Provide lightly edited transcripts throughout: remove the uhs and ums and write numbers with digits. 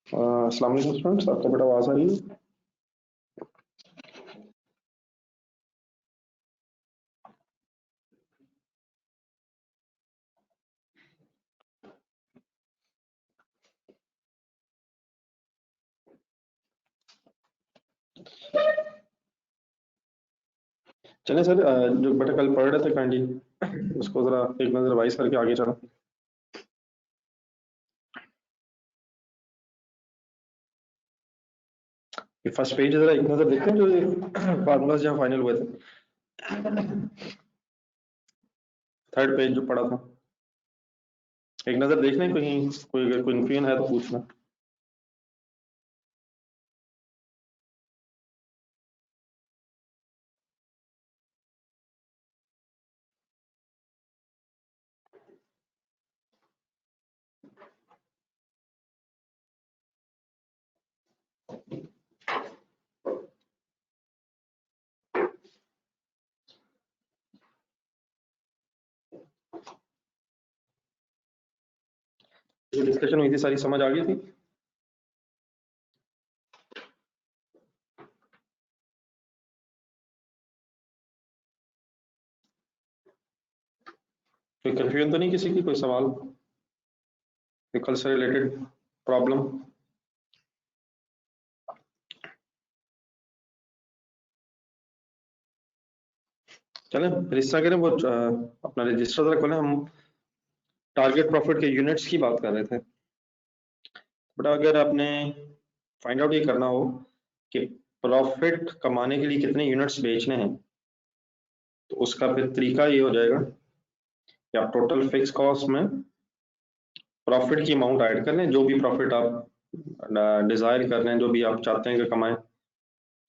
अस्सलाम वालेकुम स्टूडेंट्स, आपको बेटा आवाज़ आ रही है? चलें सर, जो बेटा कल पढ़ रहे थे काइंडली उसको ज़रा एक नज़र रिवाइज करके आगे चला। ये फर्स्ट पेज ज़रा एक नज़र देखते हैं, जो फार्मूलाज जहाँ फाइनल हुए थे। थर्ड पेज जो पढ़ा था, एक नज़र देख लें, कहीं कोई अगर कोई कन्फ्यूजन है तो पूछना। जो डिस्कशन हुई थी सारी समझ आ गई थी? कोई कन्फ्यूजन तो नहीं किसी की, कोई सवाल कल से रिलेटेड प्रॉब्लम? चलें फिर इस तरह करें, वो अपना रजिस्टर ज़रा खोलें। हम टारगेट प्रॉफिट के यूनिट्स की बात कर रहे थे। बट अगर आपने फाइंड आउट ये करना हो कि प्रॉफिट कमाने के लिए कितने यूनिट्स बेचने हैं, तो उसका फिर तरीका ये हो जाएगा कि आप टोटल फिक्स कॉस्ट में प्रॉफिट की अमाउंट ऐड कर लें। जो भी प्रॉफिट आप डिजायर कर रहे हैं, जो भी आप चाहते हैं कि कमाएं,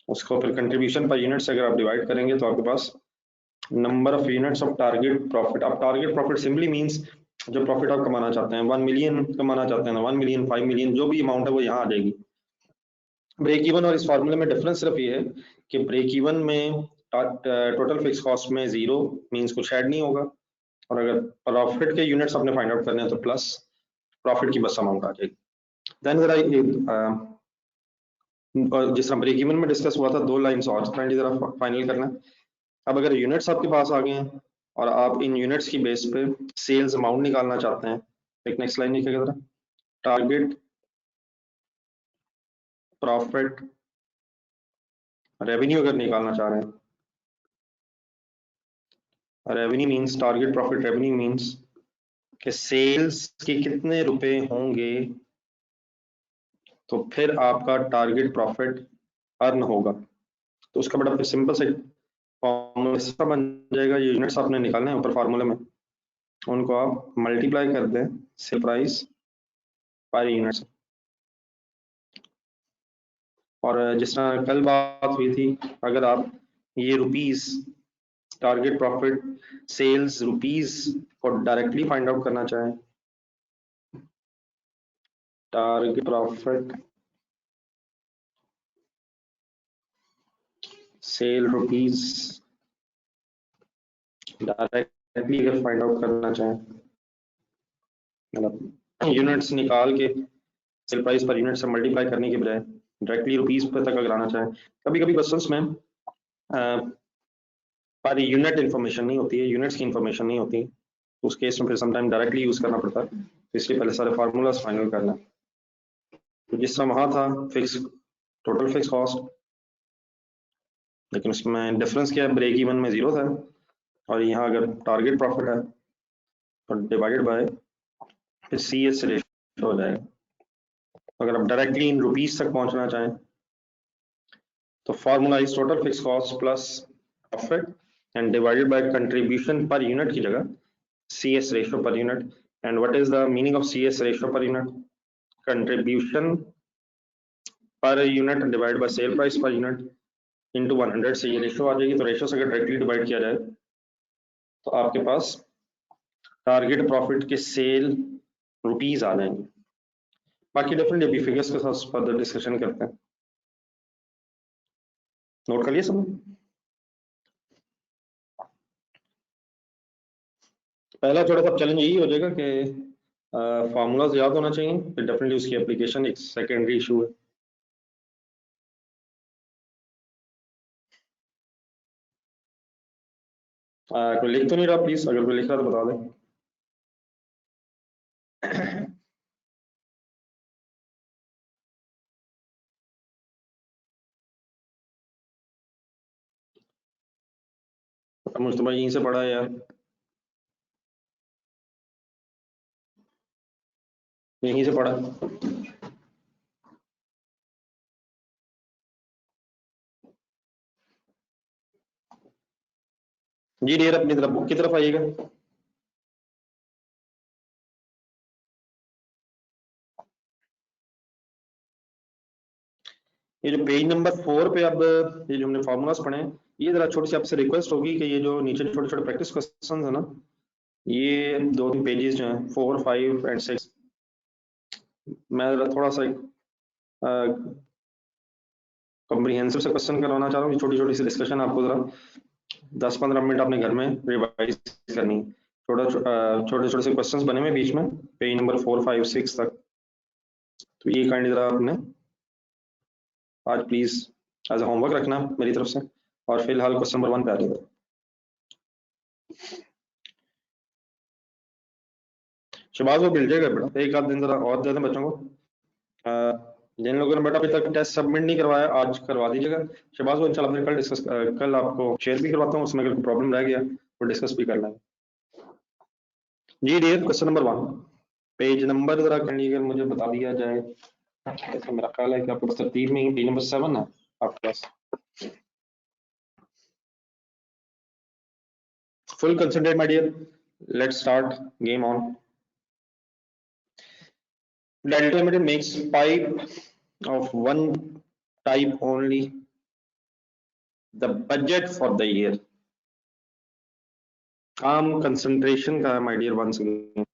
उसको फिर कंट्रीब्यूशन पर यूनिट से अगर आप डिवाइड करेंगे तो आपके पास number of units of target profit. अब टारगेट प्रॉफिट सिंपली मींस जो प्रॉफिट आप कमाना चाहते हैं, 1 मिलियन कमाना चाहते हैं, 1 मिलियन, 5 मिलियन, जो भी अमाउंट है वो यहाँ आ जाएगी। ब्रेक इवन और इस फार्मूले में डिफरेंस सिर्फ ये है कि ब्रेक इवन में टोटल फिक्स कॉस्ट में जीरो मींस कुछ ऐड नहीं होगा, और अगर प्रॉफिट के यूनिट्स आपने फाइंड आउट करने हैं तो प्लस प्रॉफिट की बस अमाउंट आ जाएगी। देन जरा जिस तरह ब्रेक इवन में डिस्कस हुआ था, दो लाइंस और जरा फाइनल करना है। अब अगर यूनिट्स आपके पास आ गए हैं और आप इन यूनिट्स की बेस पे सेल्स अमाउंट निकालना चाहते हैं, एक नेक्स्ट लाइन लिखिएगा जरा, टारगेट प्रॉफिट रेवेन्यू अगर निकालना चाह रहे हैं, revenue means target profit revenue means कि सेल्स के कितने रुपए होंगे तो फिर आपका टारगेट प्रॉफिट अर्न होगा। तो उसका बड़ा सिंपल से फॉर्मूला बन जाएगा। ये यूनिट्स आपने निकालने हैं ऊपर फार्मूले में, उनको आप मल्टीप्लाई कर दें सेल प्राइस पर यूनिट्स। और जिस तरह कल बात हुई थी, अगर आप ये rupees target profit sales rupees को डायरेक्टली फाइंड आउट करना चाहें, target profit sale rupees directly अगर फाइंड आउट करना चाहें, मतलब यूनिट्स निकाल के सेल प्राइस पर यूनिट से मल्टीप्लाई करने के बजाय डायरेक्टली रुपीस पर तक अगर आना चाहें, कभी कभी क्वेश्चंस में पर यूनिट इन्फॉर्मेशन नहीं होती है, यूनिट्स की इन्फॉर्मेशन नहीं होती, तो उस केस में फिर समटाइम डायरेक्टली यूज करना पड़ता है। तो इसलिए पहले सारे फार्मूलाज फाइनल करना है। तो जिस तरह वहां था फिक्स टोटल फिक्स कॉस्ट, लेकिन उसमें डिफरेंस क्या है, ब्रेक इवन में जीरो था, और यहाँ अगर टारगेट प्रॉफिट है तो डिवाइडेड बाय फिर सी एस रेशियो हो जाएगा। अगर आप डायरेक्टली इन रुपीस तक पहुंचना चाहें तो formula is total fix cost plus profit and divided by contribution per unit की जगह C S ratio per unit. And what is the meaning of C S ratio per unit? Contribution per unit divide by sale price पर unit into 100 से ये ratio आ जाएगी। तो ratio से अगर directly divide किया जाए तो आपके पास टारगेट प्रॉफिट के सेल रुपीस आ जाएंगे। बाकी डेफिनेटली अभी फिगर्स के साथ फर्दर डिस्कशन करते हैं। नोट कर लिए सब? पहला थोड़ा सा चैलेंज यही हो जाएगा कि फार्मूलाज याद होना चाहिए, फिर डेफिनेटली उसकी एप्लीकेशन एक सेकेंडरी इशू है। कोई लिख तो नहीं रहा? प्लीज अगर कोई लिख रहा तो बता दें। मुझे यहीं से पढ़ा है यार, यहीं से पढ़ा। जी डियर, अपनी तरफ बुक की तरफ आइएगा। ये जो पेज नंबर 4 पे अब ये जो हमने फार्मूलाज पढ़े हैं, ये जरा छोटी सी आपसे रिक्वेस्ट होगी कि ये जो नीचे छोटे छोटे प्रैक्टिस क्वेश्चन है ना, ये 2-3 पेजेस जो हैं 4, 5 एंड 6, मैं जरा थोड़ा सा कॉम्प्रिहेंसिव से क्वेश्चन करवाना चाह रहा हूँ। छोटी छोटी सी डिस्कशन आपको जरा 10-15 मिनट अपने घर में रिवाइज करनी। छोटे छोटे से क्वेश्चंस बने हुए बीच में पेज नंबर 4, 5, 6 तक, तो ये काइंडली जरा आपने आज प्लीज एज अ होमवर्क रखना मेरी तरफ से। और फिलहाल क्वेश्चन नंबर 1 पे आ जाएगा। शबाज वो मिल जाएगा बेटा, एक आध दिन जरा और दे दें बच्चों को। जिन लोगों ने बेटा अभी तक टेस्ट सबमिट नहीं करवाया, आज करवा दीजिएगा। शबाज वो इंशाल्लाह फिर कल डिस्कस, कल आपको शेयर भी करवाता हूँ, उसमें अगर प्रॉब्लम रह गया वो डिस्कस भी कर लेंगे। जी dear, question number 1, page number जरा कहीं अगर मुझे बता दिया जाए। ऐसा मेरा ख्याल है कि आपके पास तरतीब में ही पेज नंबर 7 है आपके पास। Full concentrate my dear, let's start game on. Delta limited makes pipe of one type only. The budget for the year. काम कंसंट्रेशन का है माय डियर, वंस अगेन।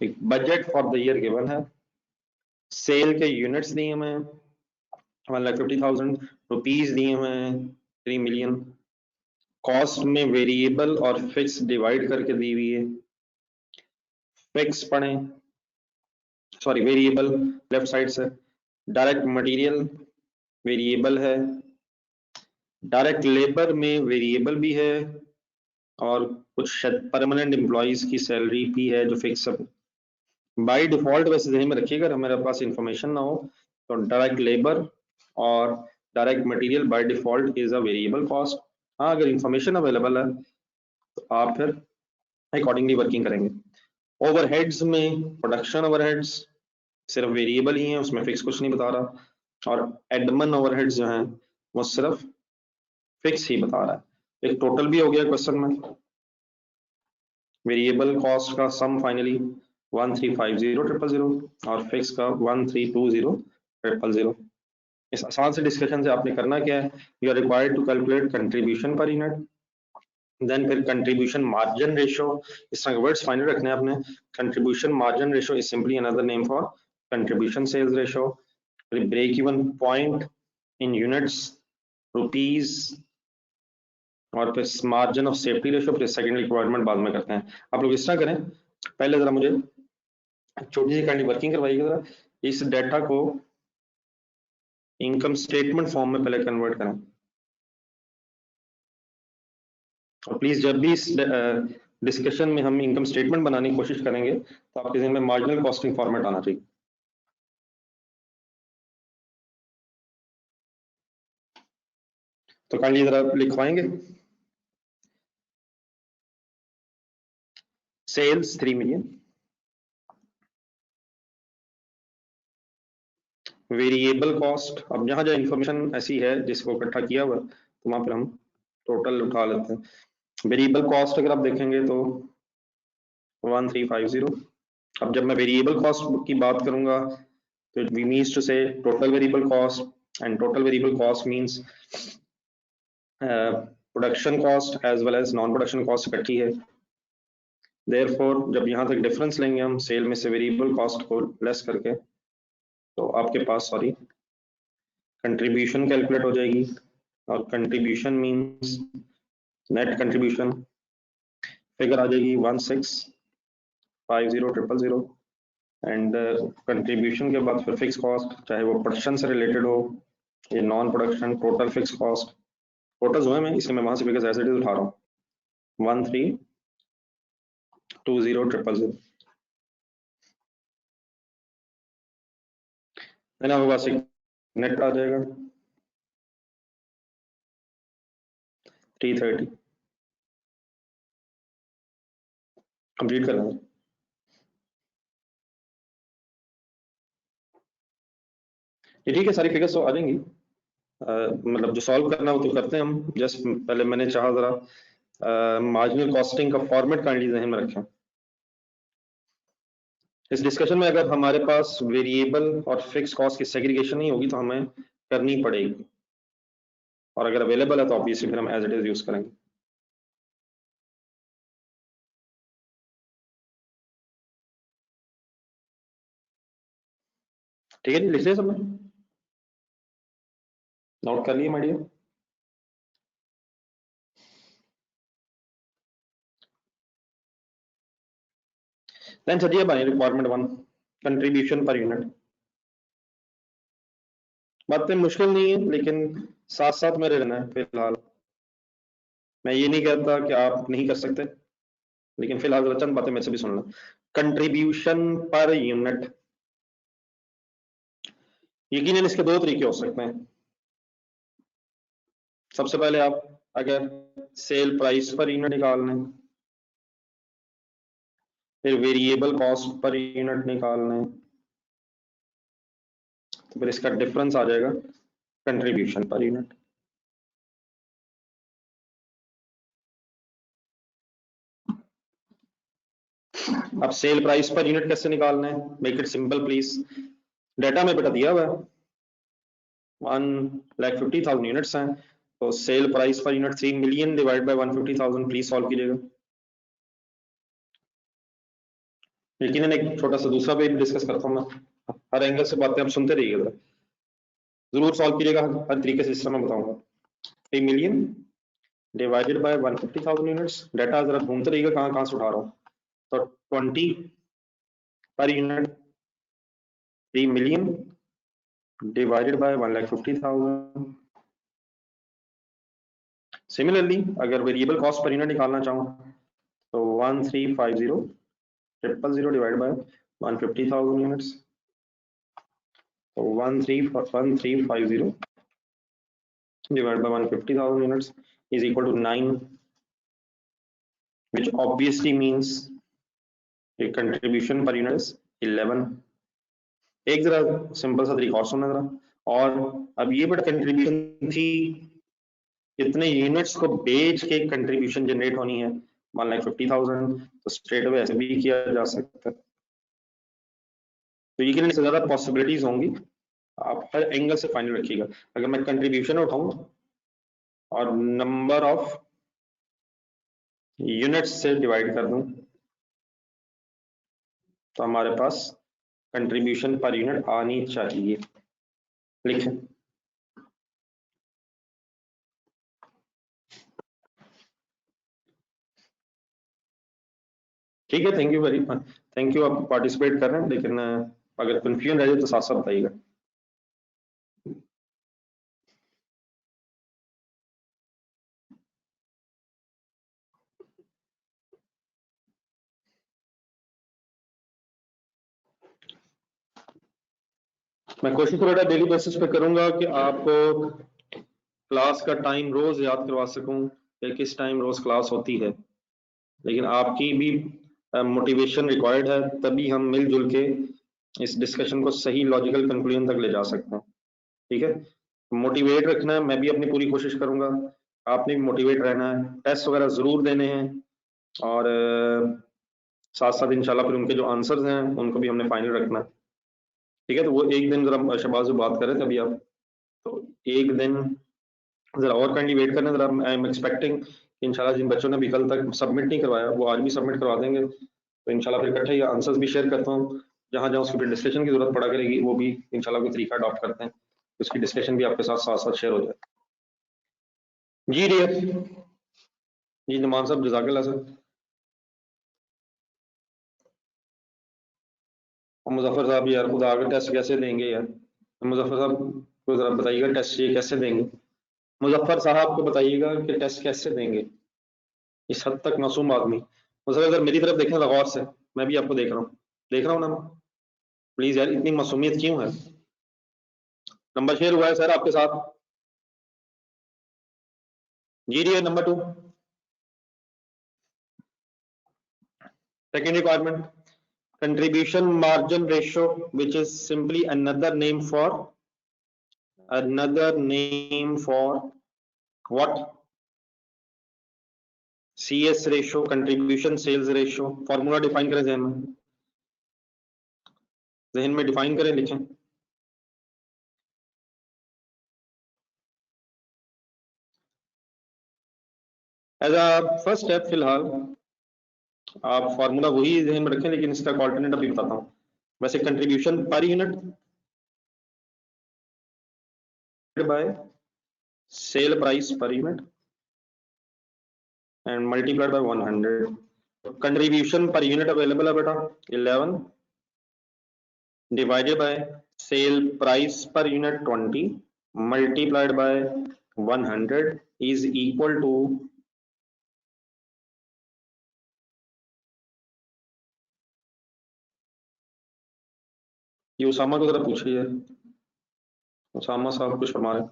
एक budget for the year given है, cell के units दिए हुए हैं 1,50,000, rupees दिए हुए हैं 3 मिलियन, कॉस्ट में वेरिएबल और फिक्स डिवाइड करके दी हुई है। फिक्स पढ़ें, सॉरी वेरिएबल लेफ्ट साइड से। डायरेक्ट मटेरियल वेरिएबल है, डायरेक्ट लेबर में वेरिएबल भी है, और कुछ परमानेंट एम्प्लॉइज की सैलरी भी है जो फिक्स है। बाय डिफॉल्ट वैसे ध्यान में रखिएगा, अगर हमारे पास इंफॉर्मेशन ना हो तो डायरेक्ट लेबर और direct material by default is a variable cost. हाँ, अगर इंफॉर्मेशन अवेलेबल है तो आप फिर अकॉर्डिंगली वर्किंग करेंगे। ओवरहेड्स में प्रोडक्शन ओवरहेड्स सिर्फ वेरिएबल ही है, उसमें फिक्स कुछ नहीं बता रहा, और एडमन ओवरहेड्स जो हैं वो सिर्फ फिक्स ही बता रहा है। एक टोटल भी हो गया क्वेश्चन में, वेरिएबल कॉस्ट का सम फाइनली 1350,000 और फिक्स का 1320,000। इस आसान से डिस्कशन से आपने करना क्या है, you are required to calculate contribution per unit, then फिर कंट्रीब्यूशन मार्जिन रेशियो, इस तरह के वर्ड्स फाइनल रखने हैं आपने। Contribution margin ratio is simply another name for contribution sales ratio. Break even point in units rupees, और फिर margin of safety ratio, फिर सेकेंडरी रिक्वायरमेंट बाद में करते हैं। आप लोग इस तरह करें, पहले जरा मुझे छोटी सी काइंडली वर्किंग करवाइएगा जरा। इस डेटा को इनकम स्टेटमेंट फॉर्म में पहले कन्वर्ट करें, और प्लीज जब भी इस डिस्कशन में हम इनकम स्टेटमेंट बनाने की कोशिश करेंगे तो आपके जहन में मार्जिनल कॉस्टिंग फॉर्मेट आना चाहिए। तो काइंडली जरा लिखवाएंगे। सेल्स 3 मिलियन, वेरिएबल कॉस्ट, अब जहां जहां इंफॉर्मेशन ऐसी है जिसको इकट्ठा किया हुआ तो वहां पर हम टोटल उठा लेते हैं। वेरिएबल कॉस्ट अगर आप देखेंगे तो 1350। अब जब मैं वेरिएबल कॉस्ट की बात करूंगा तो V means to say total variable cost, and total variable cost means production cost as well as non production cost इकट्ठी है। देयरफॉर जब यहाँ तक डिफरेंस लेंगे हम सेल में से वेरिएबल कॉस्ट को लेस करके, तो आपके पास सॉरी कंट्रीब्यूशन कैलकुलेट हो जाएगी, और contribution means net contribution, figure आ जाएगी 1650,000। एंड कंट्रीब्यूशन के बाद फिर फिक्स कॉस्ट, चाहे वो प्रोडक्शन से रिलेटेड हो या non production, total fix cost. Total हुए मैं इसलिए मैं वहां से फिगर्स एज इट इज उठा रहा हूँ 13200000। देन आपके पास एक नेट आ जाएगा 330। कंप्लीट कर लेंगे। ये ठीक है, सारी फिगर्स तो आ जाएंगी। मतलब जो सॉल्व करना हो तो करते हैं हम। जस्ट पहले मैंने चाहा जरा मार्जिनल कॉस्टिंग का फॉर्मेट काइंडली जहन में रखें। इस डिस्कशन में अगर हमारे पास वेरिएबल और फिक्स कॉस्ट की सेग्रीगेशन नहीं होगी तो हमें करनी पड़ेगी, और अगर अवेलेबल है तो ऑब्वियसली फिर हम एज इट इज यूज करेंगे। ठीक है जी, लिख लिया सबने? नोट कर लिए माय डियर? देन चलिए बने रिक्वायरमेंट 1, कंट्रीब्यूशन पर यूनिट। बातें मुश्किल नहीं है, लेकिन साथ साथ मेरे रहना है फिलहाल। मैं ये नहीं कहता कि आप नहीं कर सकते, लेकिन फिलहाल जरा चंद बातें मेरे से भी सुन लो। कंट्रीब्यूशन पर यूनिट, यकीनन इसके दो तरीके हो सकते हैं। सबसे पहले आप अगर सेल प्राइस पर यूनिट निकालना है, फिर वेरिएबल कॉस्ट पर यूनिट निकालना है, तो फिर इसका डिफरेंस आ जाएगा कंट्रीब्यूशन पर यूनिट। अब सेल प्राइस पर यूनिट कैसे निकालना है? Make it simple please. Data में बेटा दिया हुआ है 1,50,000 यूनिट्स हैं, तो cell price per unit 3 million divide by 150,000। Please solve कीजिएगा। लेकिन एक छोटा सा दूसरा भी डिस्कस करता हूँ मैं, हर एंगल से बातें आप सुनते रहिएगा, जरूर सॉल्व कीजिएगा, हर तरीके से सिस्टम में बताऊंगा। 3 million divided by 150,000 units, data जरा घूमते रहिएगा कहाँ कहाँ से उठा रहा हूँ। तो 20 per unit, 3 million divided by 1,50,000। Similarly अगर वेरिएबल कॉस्ट पर यूनिट निकालना चाहूँ तो 1350,000 डिवाइड बाय 150,000 यूनिट्स, तो 1350 divided by 150,000 units is equal to 9, which obviously means a contribution per unit is 11। एक जरा सिंपल सा तरीका और सुनना जरा। और अब ये बट कंट्रीब्यूशन थी, कितने यूनिट्स को बेच के कंट्रीब्यूशन जनरेट होनी है 1,50,000, तो स्ट्रेट अवे ऐसे भी किया जा सकता है। तो ये इससे ज्यादा पॉसिबिलिटीज होंगी, आप हर एंगल से फाइनल रखिएगा। अगर मैं कंट्रीब्यूशन उठाऊं और नंबर ऑफ यूनिट्स से डिवाइड कर दूं तो हमारे पास कंट्रीब्यूशन पर यूनिट आनी चाहिए। लिखें। ठीक है, thank you very much, thank you आप पार्टिसिपेट कर रहे हैं, लेकिन अगर कंफ्यूजन रह जाए तो साथ साथ बताइएगा। मैं कोशिश थोड़ा डेली बेसिस पे करूंगा कि आपको क्लास का टाइम रोज याद करवा सकूं कि किस टाइम रोज क्लास होती है, लेकिन आपकी भी मोटिवेशन रिक्वायर्ड है, तभी हम मिलजुल के इस डिस्कशन को सही लॉजिकल कंक्लूजन तक ले जा सकते हैं। ठीक है, मोटिवेट रखना है, मैं भी अपनी पूरी कोशिश करूंगा, आपने भी मोटिवेट रहना है, टेस्ट वगैरह जरूर देने हैं, और साथ साथ इंशाल्लाह फिर उनके जो आंसर्स हैं उनको भी हमने फाइनल रखना है। ठीक है, तो वो एक दिन जरा शबाज से बात करें तभी आप, तो एक दिन जरा और काइंडली वेट करना जरा। आई एम एक्सपेक्टिंग इंशाल्लाह जिन बच्चों ने भी कल तक सबमिट नहीं करवाया वो आज भी सबमिट करवा देंगे, तो इंशाल्लाह फिर इकट्ठे ही आंसर्स भी शेयर करता हूँ। जहाँ जहाँ उसकी डिस्कशन की जरूरत पड़ा करेगी वो भी इंशाल्लाह कोई तरीका अडॉप्ट करते हैं, उसकी डिस्कशन भी आपके साथ साथ साथ शेयर हो जाए। जी डियर, जी नुमान साहब, जज़ाकल्लाह सर। मुजफ्फर साहब यार खुदा आगे टेस्ट कैसे देंगे यार, मुजफ्फर साहब को जरा बताइएगा टेस्ट ये कैसे देंगे, मुजफ्फर साहब को बताइएगा कि टेस्ट कैसे देंगे इस हद तक मासूम आदमी। मुजफ्फर सर मेरी तरफ देखें गौर से, मैं भी आपको देख रहा हूँ ना, प्लीज यार इतनी मासूमियत क्यों है। नंबर शेयर हुआ है सर आपके साथ, G D number 2 second requirement, contribution margin ratio, which is simply another name for what? CS ratio, contribution sales ratio। Formula define करें जहन में डिफाइन करें, लिखें। एज अ फर्स्ट स्टेप फिलहाल आप फॉर्मूला वही जहन में रखें, लेकिन इसका ऑल्टरनेट अभी बताता हूँ। वैसे contribution per unit by sale price पर unit and multiplied by 100। Contribution per unit available है बेटा 11 डिवाइडेड बाय सेल प्राइस पर unit 20 multiplied by 100 is equal to ये उसामा को जरा पूछिए, उसामा साहब कुछ फरमा रहे।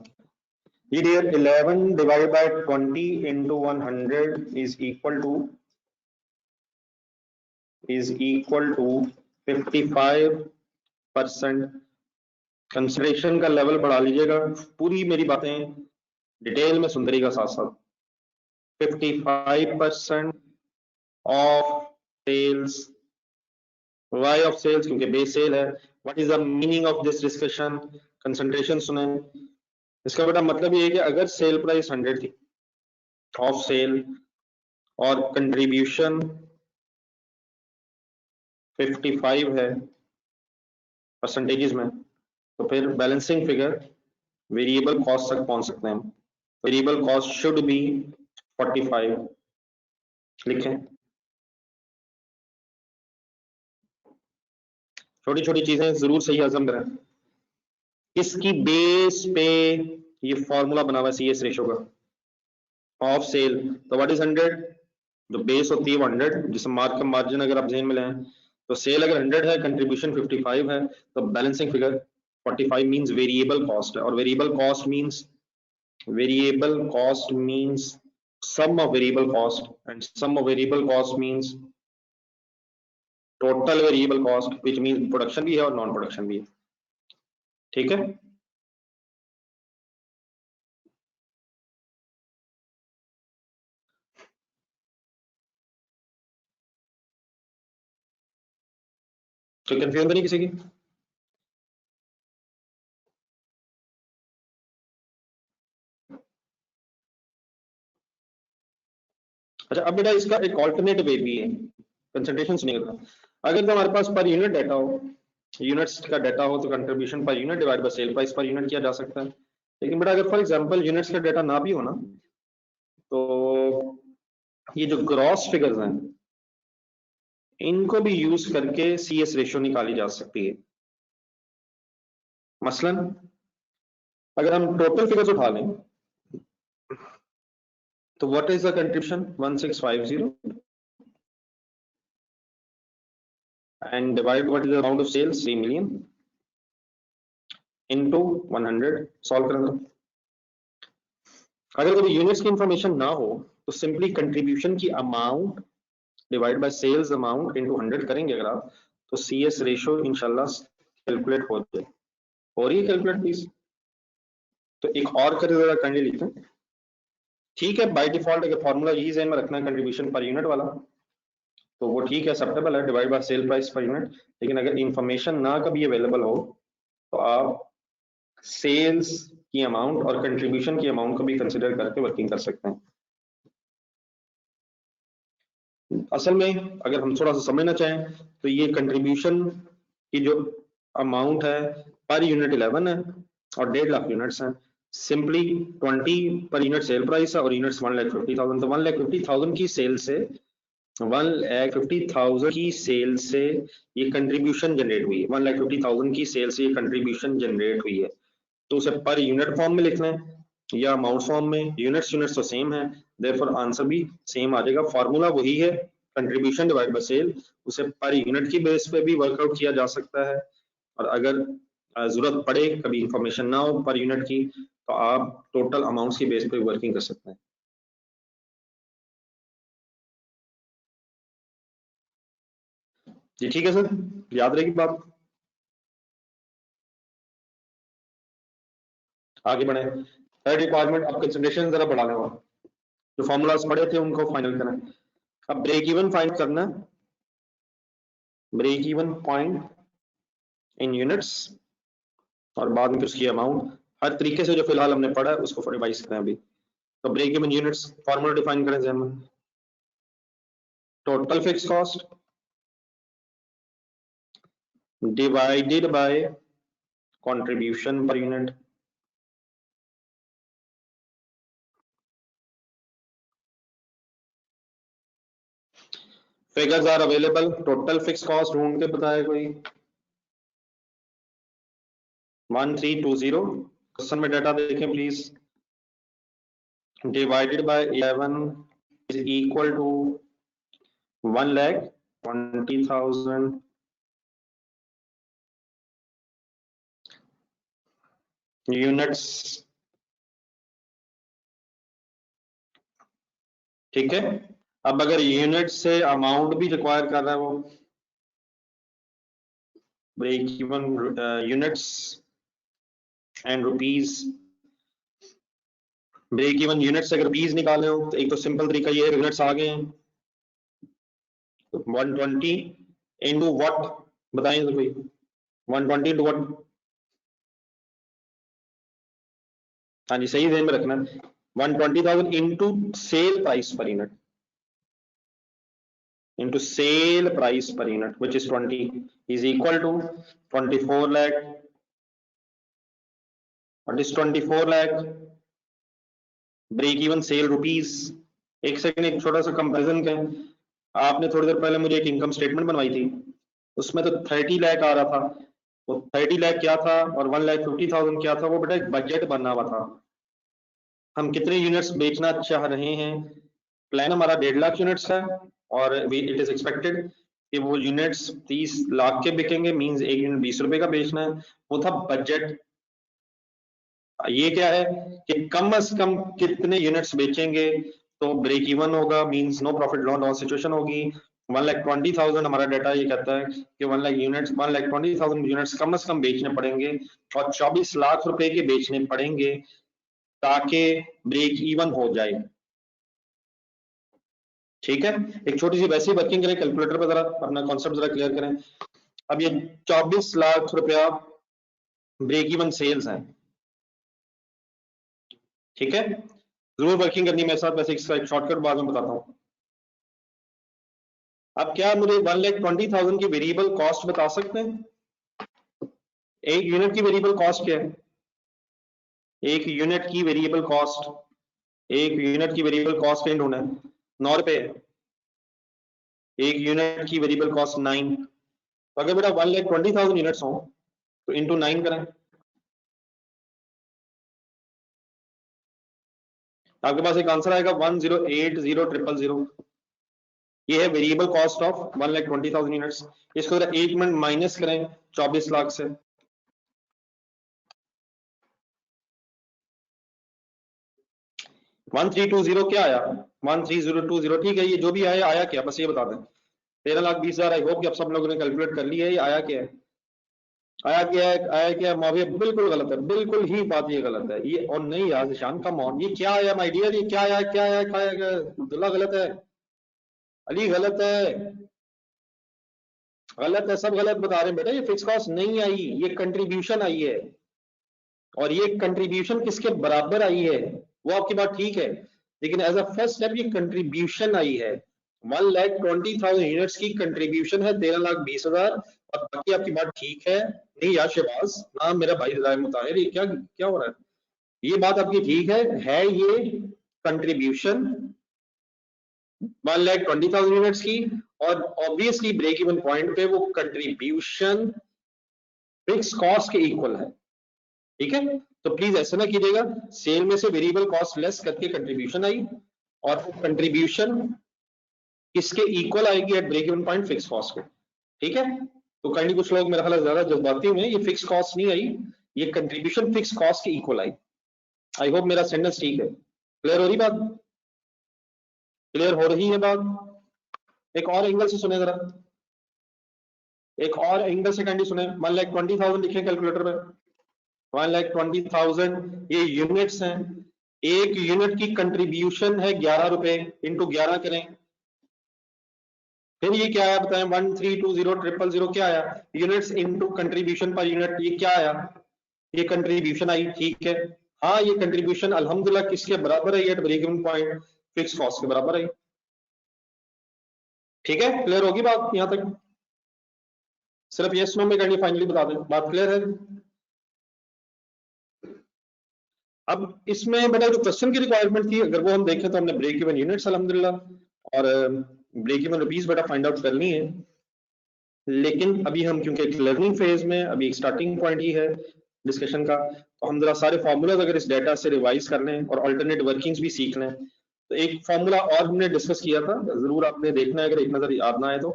ये डियर 11 डिवाइडेड बाय 20 into 100 is equal to 55%। Consideration का लेवल बढ़ा लीजिएगा, पूरी मेरी बातें डिटेल में सुनते रहिएगा साथ साथ। 55% of sales, why of sales क्योंकि बेस सेल है। What is the meaning of this discussion, concentration सुने। इसका बेटा मतलब ये है कि अगर सेल प्राइस 100 थी ऑफ सेल और कंट्रीब्यूशन 55 है परसेंटेजेस में, तो फिर बैलेंसिंग फिगर वेरिएबल कॉस्ट तक पहुंच सकते हैं। Variable cost should be 45। लिखें, छोटी छोटी चीजें जरूर सही हजम करें। इसकी बेस पे ये फॉर्मूला बना हुआ है सीएस रेशो का ऑफ सेल। तो व्हाट इज 100, जो बेस होती है वो 100, जिसमें मार्जिन अगर आप जेन में लें तो सेल अगर 100 है, कंट्रीब्यूशन 55 है, तो balancing figure 45 means variable cost है। और variable cost means sum of variable cost, and sum of variable cost means total variable cost, which means production भी है और नॉन प्रोडक्शन भी है। ठीक है, तो कंफ्यूजन तो नहीं किसी की। अच्छा अब बेटा इसका एक ऑल्टरनेट वे भी है, कंसंट्रेशन सुनिएगा। अगर तो हमारे पास पर यूनिट डाटा हो, यूनिट्स का डाटा हो, तो contribution per unit divide by sale price per unit किया जा सकता है। लेकिन बेटा अगर फॉर एग्जांपल यूनिट्स का डाटा ना भी हो ना, तो ये जो ग्रॉस फिगर्स हैं इनको भी यूज करके सीएस रेशियो निकाली जा सकती है। मसलन अगर हम टोटल फिगर्स उठा लें तो what is the contribution 1650 and divide what is the amount of sales 3 million into 100। Solve करें। अगर कभी यूनिट्स की इंफॉर्मेशन ना हो तो सिंपली कंट्रीब्यूशन की amount divide by sales amount into 100 करेंगे अगर आप, तो सीएस रेशियो इंशाल्लाह कैलकुलेट हो जाए। हो रही है कैलकुलेट प्लीज? तो एक और कर जरा काइंडली लिखें। ठीक है, बाय डिफॉल्ट अगर फॉर्मूला यही ज़हन में रखना है कंट्रीब्यूशन पर यूनिट वाला, तो वो ठीक है, एक्सेप्टेबल है, divide by sale price per unit. लेकिन अगर इंफॉर्मेशन ना कभी अवेलेबल हो तो आप सेल्स की अमाउंट और कंट्रीब्यूशन की अमाउंट को भी कंसिडर करके वर्किंग कर सकते हैं। असल में अगर हम थोड़ा सा समझना चाहें तो ये कंट्रीब्यूशन की जो अमाउंट है पर यूनिट 11 है और 1.5 लाख यूनिट्स हैं। Simply 20 per unit sale price है और यूनिट्स 1,50,000, तो 1,50,000 की सेल से 1,50,000 की सेल से ये कंट्रीब्यूशन जनरेट हुई है, 1,50,000 की सेल से ये कंट्रीब्यूशन जनरेट हुई है, तो उसे पर यूनिट फॉर्म में लिखना है या अमाउंट फॉर्म में? यूनिट्स तो सेम है, देयरफॉर आंसर भी सेम आ जाएगा। फॉर्मूला वही है, कंट्रीब्यूशन डिवाइड बाय सेल, उसे पर यूनिट की बेस पे भी वर्कआउट किया जा सकता है, और अगर जरूरत पड़े कभी इंफॉर्मेशन ना हो पर यूनिट की, तो आप टोटल अमाउंट्स की बेस पे वर्किंग कर सकते हैं। जी ठीक है सर, याद रहेगी बात। आगे बढ़े, थर्ड रिक्वायरमेंट, आप कंसंट्रेशन जरा बढ़ा लें, जो फॉर्मूलाज पढ़े थे उनको फाइनल करना है। अब ब्रेक इवन फाइंड करना है, break even point in units, और बाद में उसकी अमाउंट, हर तरीके से जो फिलहाल हमने पढ़ा है उसको रिवाइज करें अभी। तो break even units formula define करें जहन में, total fix cost divided by contribution per unit. Figures are available, total fix cost ढूंढ के बताए कोई। 1320, क्वेश्चन में डाटा देखें please. Divided by 11 is equal to 1,20,000 units. ठीक है, अब अगर यूनिट से अमाउंट भी रिक्वायर कर रहा है वो, break even units and rupees, break even units अगर रुपीज निकाले हो तो एक तो सिंपल तरीका ये है, यूनिट्स आ गए हैं, 120 इंटू व्हाट, बताएं तो कोई, 120 इंटू व्हाट? हाँ जी, सही ध्यान में रखना, 120,000 into cell price per unit, into sale price per unit, which is 20, is equal to 24 lakh. What is 24 lakh? Break even sale rupees. एक सेकंड, एक छोटा सा कंपैरिजन करें, आपने थोड़ी देर पहले मुझे एक इनकम स्टेटमेंट बनवाई थी, उसमें तो 30 लाख आ रहा था, वो 30 लाख क्या था और 1,50,000 क्या था, वो बेटा एक बजट बना हुआ था। हम कितने यूनिट्स बेचना चाह रहे हैं, प्लान हमारा 1.5 लाख यूनिट्स है, और इट इज एक्सपेक्टेड कि वो यूनिट्स 30 लाख के बिकेंगे, मींस एक यूनिट 20 रुपए का बेचना है, वो था बजट। ये क्या है कि कम से कम कितने यूनिट्स बेचेंगे तो ब्रेक इवन होगा, means no profit loss situation होगी। 1,20,000 हमारा डाटा ये कहता है कि 1 लाख यूनिट्स, 1,20,000 यूनिट्स कम से कम बेचने पड़ेंगे, और 24 लाख रुपए के बेचने पड़ेंगे ताकि ब्रेक इवन हो जाए। ठीक है, एक छोटी सी वैसी वर्किंग करें, कैलकुलेटर पर जरा अपना कॉन्सेप्ट जरा क्लियर करें। अब ये 24 लाख रुपया ब्रेक इवन सेल्स है, ठीक है, जरूर वर्किंग करनी मेरे साथ, वैसे इसका एक शॉर्टकट बाद में बताता हूं। अब क्या मुझे 1,20,000 की वेरिएबल कॉस्ट बता सकते हैं? एक यूनिट की वेरिएबल कॉस्ट क्या है? एक यूनिट की वेरिएबल कॉस्ट, एक यूनिट की वेरिएबल कॉस्ट कहीं ढूंढे, 9 रुपए। एक यूनिट की वेरिएबल कॉस्ट 9, तो अगर बेटा 1,20,000 यूनिट्स हो तो इंटू 9 करें, आपके पास एक आंसर आएगा 1,08,000,000। ये है वेरिएबल कॉस्ट ऑफ 1,20,000 यूनिट्स। इसको जरा 1 मिनट माइनस करें 24 लाख से, 1320 क्या आया, 13,020, ठीक है, ये जो भी आया आया क्या, बस ये बता दें। 13,20,000, आई होप कि आप सब लोगों ने कैलकुलेट कर लिया है, ये आया क्या है, आया क्या है, आया क्या है माविया, बिल्कुल गलत है, बिल्कुल ही बात ये गलत है ये, और नहीं यार निशान कम ऑन, ये क्या आया माय डियर, ये क्या आया, क्या आया, क्या आया, अब्दुल्ला गलत है, अली गलत है, गलत है, सब गलत बता रहे हैं बेटा, ये फिक्स कॉस्ट नहीं आई, ये कंट्रीब्यूशन आई है, और ये कंट्रीब्यूशन किसके बराबर आई है, वो आपकी बात ठीक है, लेकिन एज अ फर्स्ट स्टेप ये कंट्रीब्यूशन आई है, 1,20,000 यूनिट्स की कंट्रीब्यूशन है 13,20,000, और बाकी आपकी बात ठीक है। नहीं यार शहबाज, ना मेरा भाई रजाय मुताहिर, ये क्या क्या हो रहा है, ये बात आपकी ठीक है ये कंट्रीब्यूशन 1,20,000 यूनिट्स की, और ऑब्वियसली ब्रेक इवन पॉइंट पे वो कंट्रीब्यूशन फिक्स कॉस्ट के इक्वल है। ठीक है, तो प्लीज ऐसा ना कीजिएगा, सेल में से वेरिएबल कॉस्ट लेस करके कंट्रीब्यूशन आई, और कंट्रीब्यूशन किसके इक्वल आएगी at break even point, fix cost के। ठीक है, तो काइंडली कुछ लोग मेरा ख्याल ज्यादा जज्बाती हुए, ये फिक्स कॉस्ट नहीं आई, ये कंट्रीब्यूशन फिक्स कॉस्ट के इक्वल आई। आई होप मेरा सेंटेंस ठीक है, क्लियर हो रही बात, क्लियर हो रही है बात। एक और एंगल से सुने जरा, एक और एंगल से काइंडली सुने। 1,20,000 लिखे कैलकुलेटर पे, 1,20,000 ये यूनिट्स हैं, एक यूनिट की कंट्रीब्यूशन है 11 रुपए, इंटू 11 करें, फिर ये क्या आया बताएं, 1,320,000 क्या आया, units into contribution per unit, ये क्या आया, ये कंट्रीब्यूशन आई। ठीक है, हाँ ये कंट्रीब्यूशन अल्हम्दुलिल्लाह किसके बराबर है, at break even point fix cost के बराबर है। ठीक है, क्लियर होगी बात यहां तक, सिर्फ यस नो में करनी, फाइनली बता दें, बात क्लियर है। अब इसमें बेटा जो क्वेश्चन की रिक्वायरमेंट थी, अगर वो हम देखें तो हमने ब्रेक इवन यूनिट्स अल्हम्दुलिल्लाह और ब्रेक इवन रुपीस बेटा फाइंड आउट करनी है, लेकिन अभी हम क्योंकि एक लर्निंग फेज में, अभी एक स्टार्टिंग पॉइंट ही है डिस्कशन का, तो हम जरा सारे फॉर्मूलाज अगर इस डेटा से रिवाइज कर लें और अल्टरनेट वर्किंग्स भी सीख लें। तो एक फॉर्मूला और हमने डिस्कस किया था, जरूर आपने देखना है अगर एक नजर याद ना आए तो,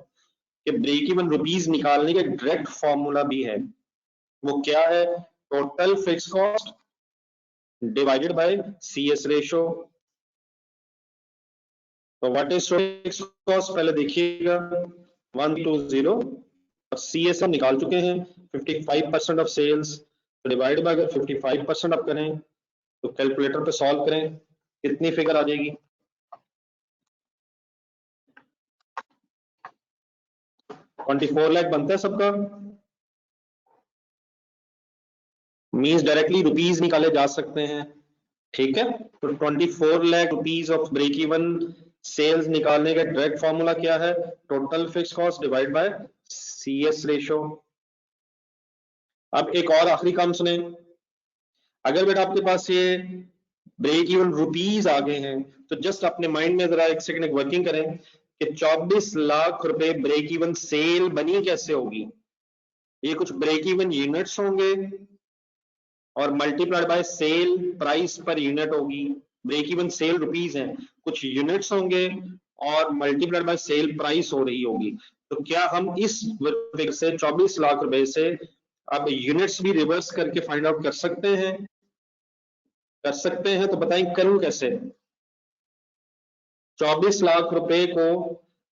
कि ब्रेक इवन रुपीस निकालने का डायरेक्ट फॉर्मूला भी है। वो क्या है, total fix cost divided bye CS ratio. तो व्हाट इज फिक्स कॉस्ट पहले देखिएगा, 120, और CS हम निकाल चुके हैं 55% ऑफ सेल्स, तो डिवाइड बाय अगर 55% आप करें तो कैलकुलेटर पे सॉल्व करें, कितनी फिगर आ जाएगी, 24 लाख बनता है सबका, मींस डायरेक्टली रुपीस निकाले जा सकते हैं। ठीक है, तो 24 lakh rupees of break even sales निकालने का डायरेक्ट फॉर्मूला क्या है, total fix cost divide by CS ratio. अब एक और आखिरी काम सुने, अगर बेटा आपके पास ये ब्रेक इवन रुपीस आ गए हैं, तो जस्ट अपने माइंड में जरा एक सेकंड एक वर्किंग करें कि 24 लाख रुपए ब्रेक इवन सेल बनी कैसे होगी। ये कुछ ब्रेक इवन यूनिट्स होंगे और multiplied by sale price per unit होगी, ब्रेक इवन सेल रुपीस है, कुछ यूनिट्स होंगे और मल्टीप्लाइड बाय सेल प्राइस हो रही होगी। तो क्या हम इस फिगर से 24 लाख रुपए से अब यूनिट्स भी रिवर्स करके फाइंड आउट कर सकते हैं, कर सकते हैं, तो बताएं करूं कैसे। 24 लाख रुपए को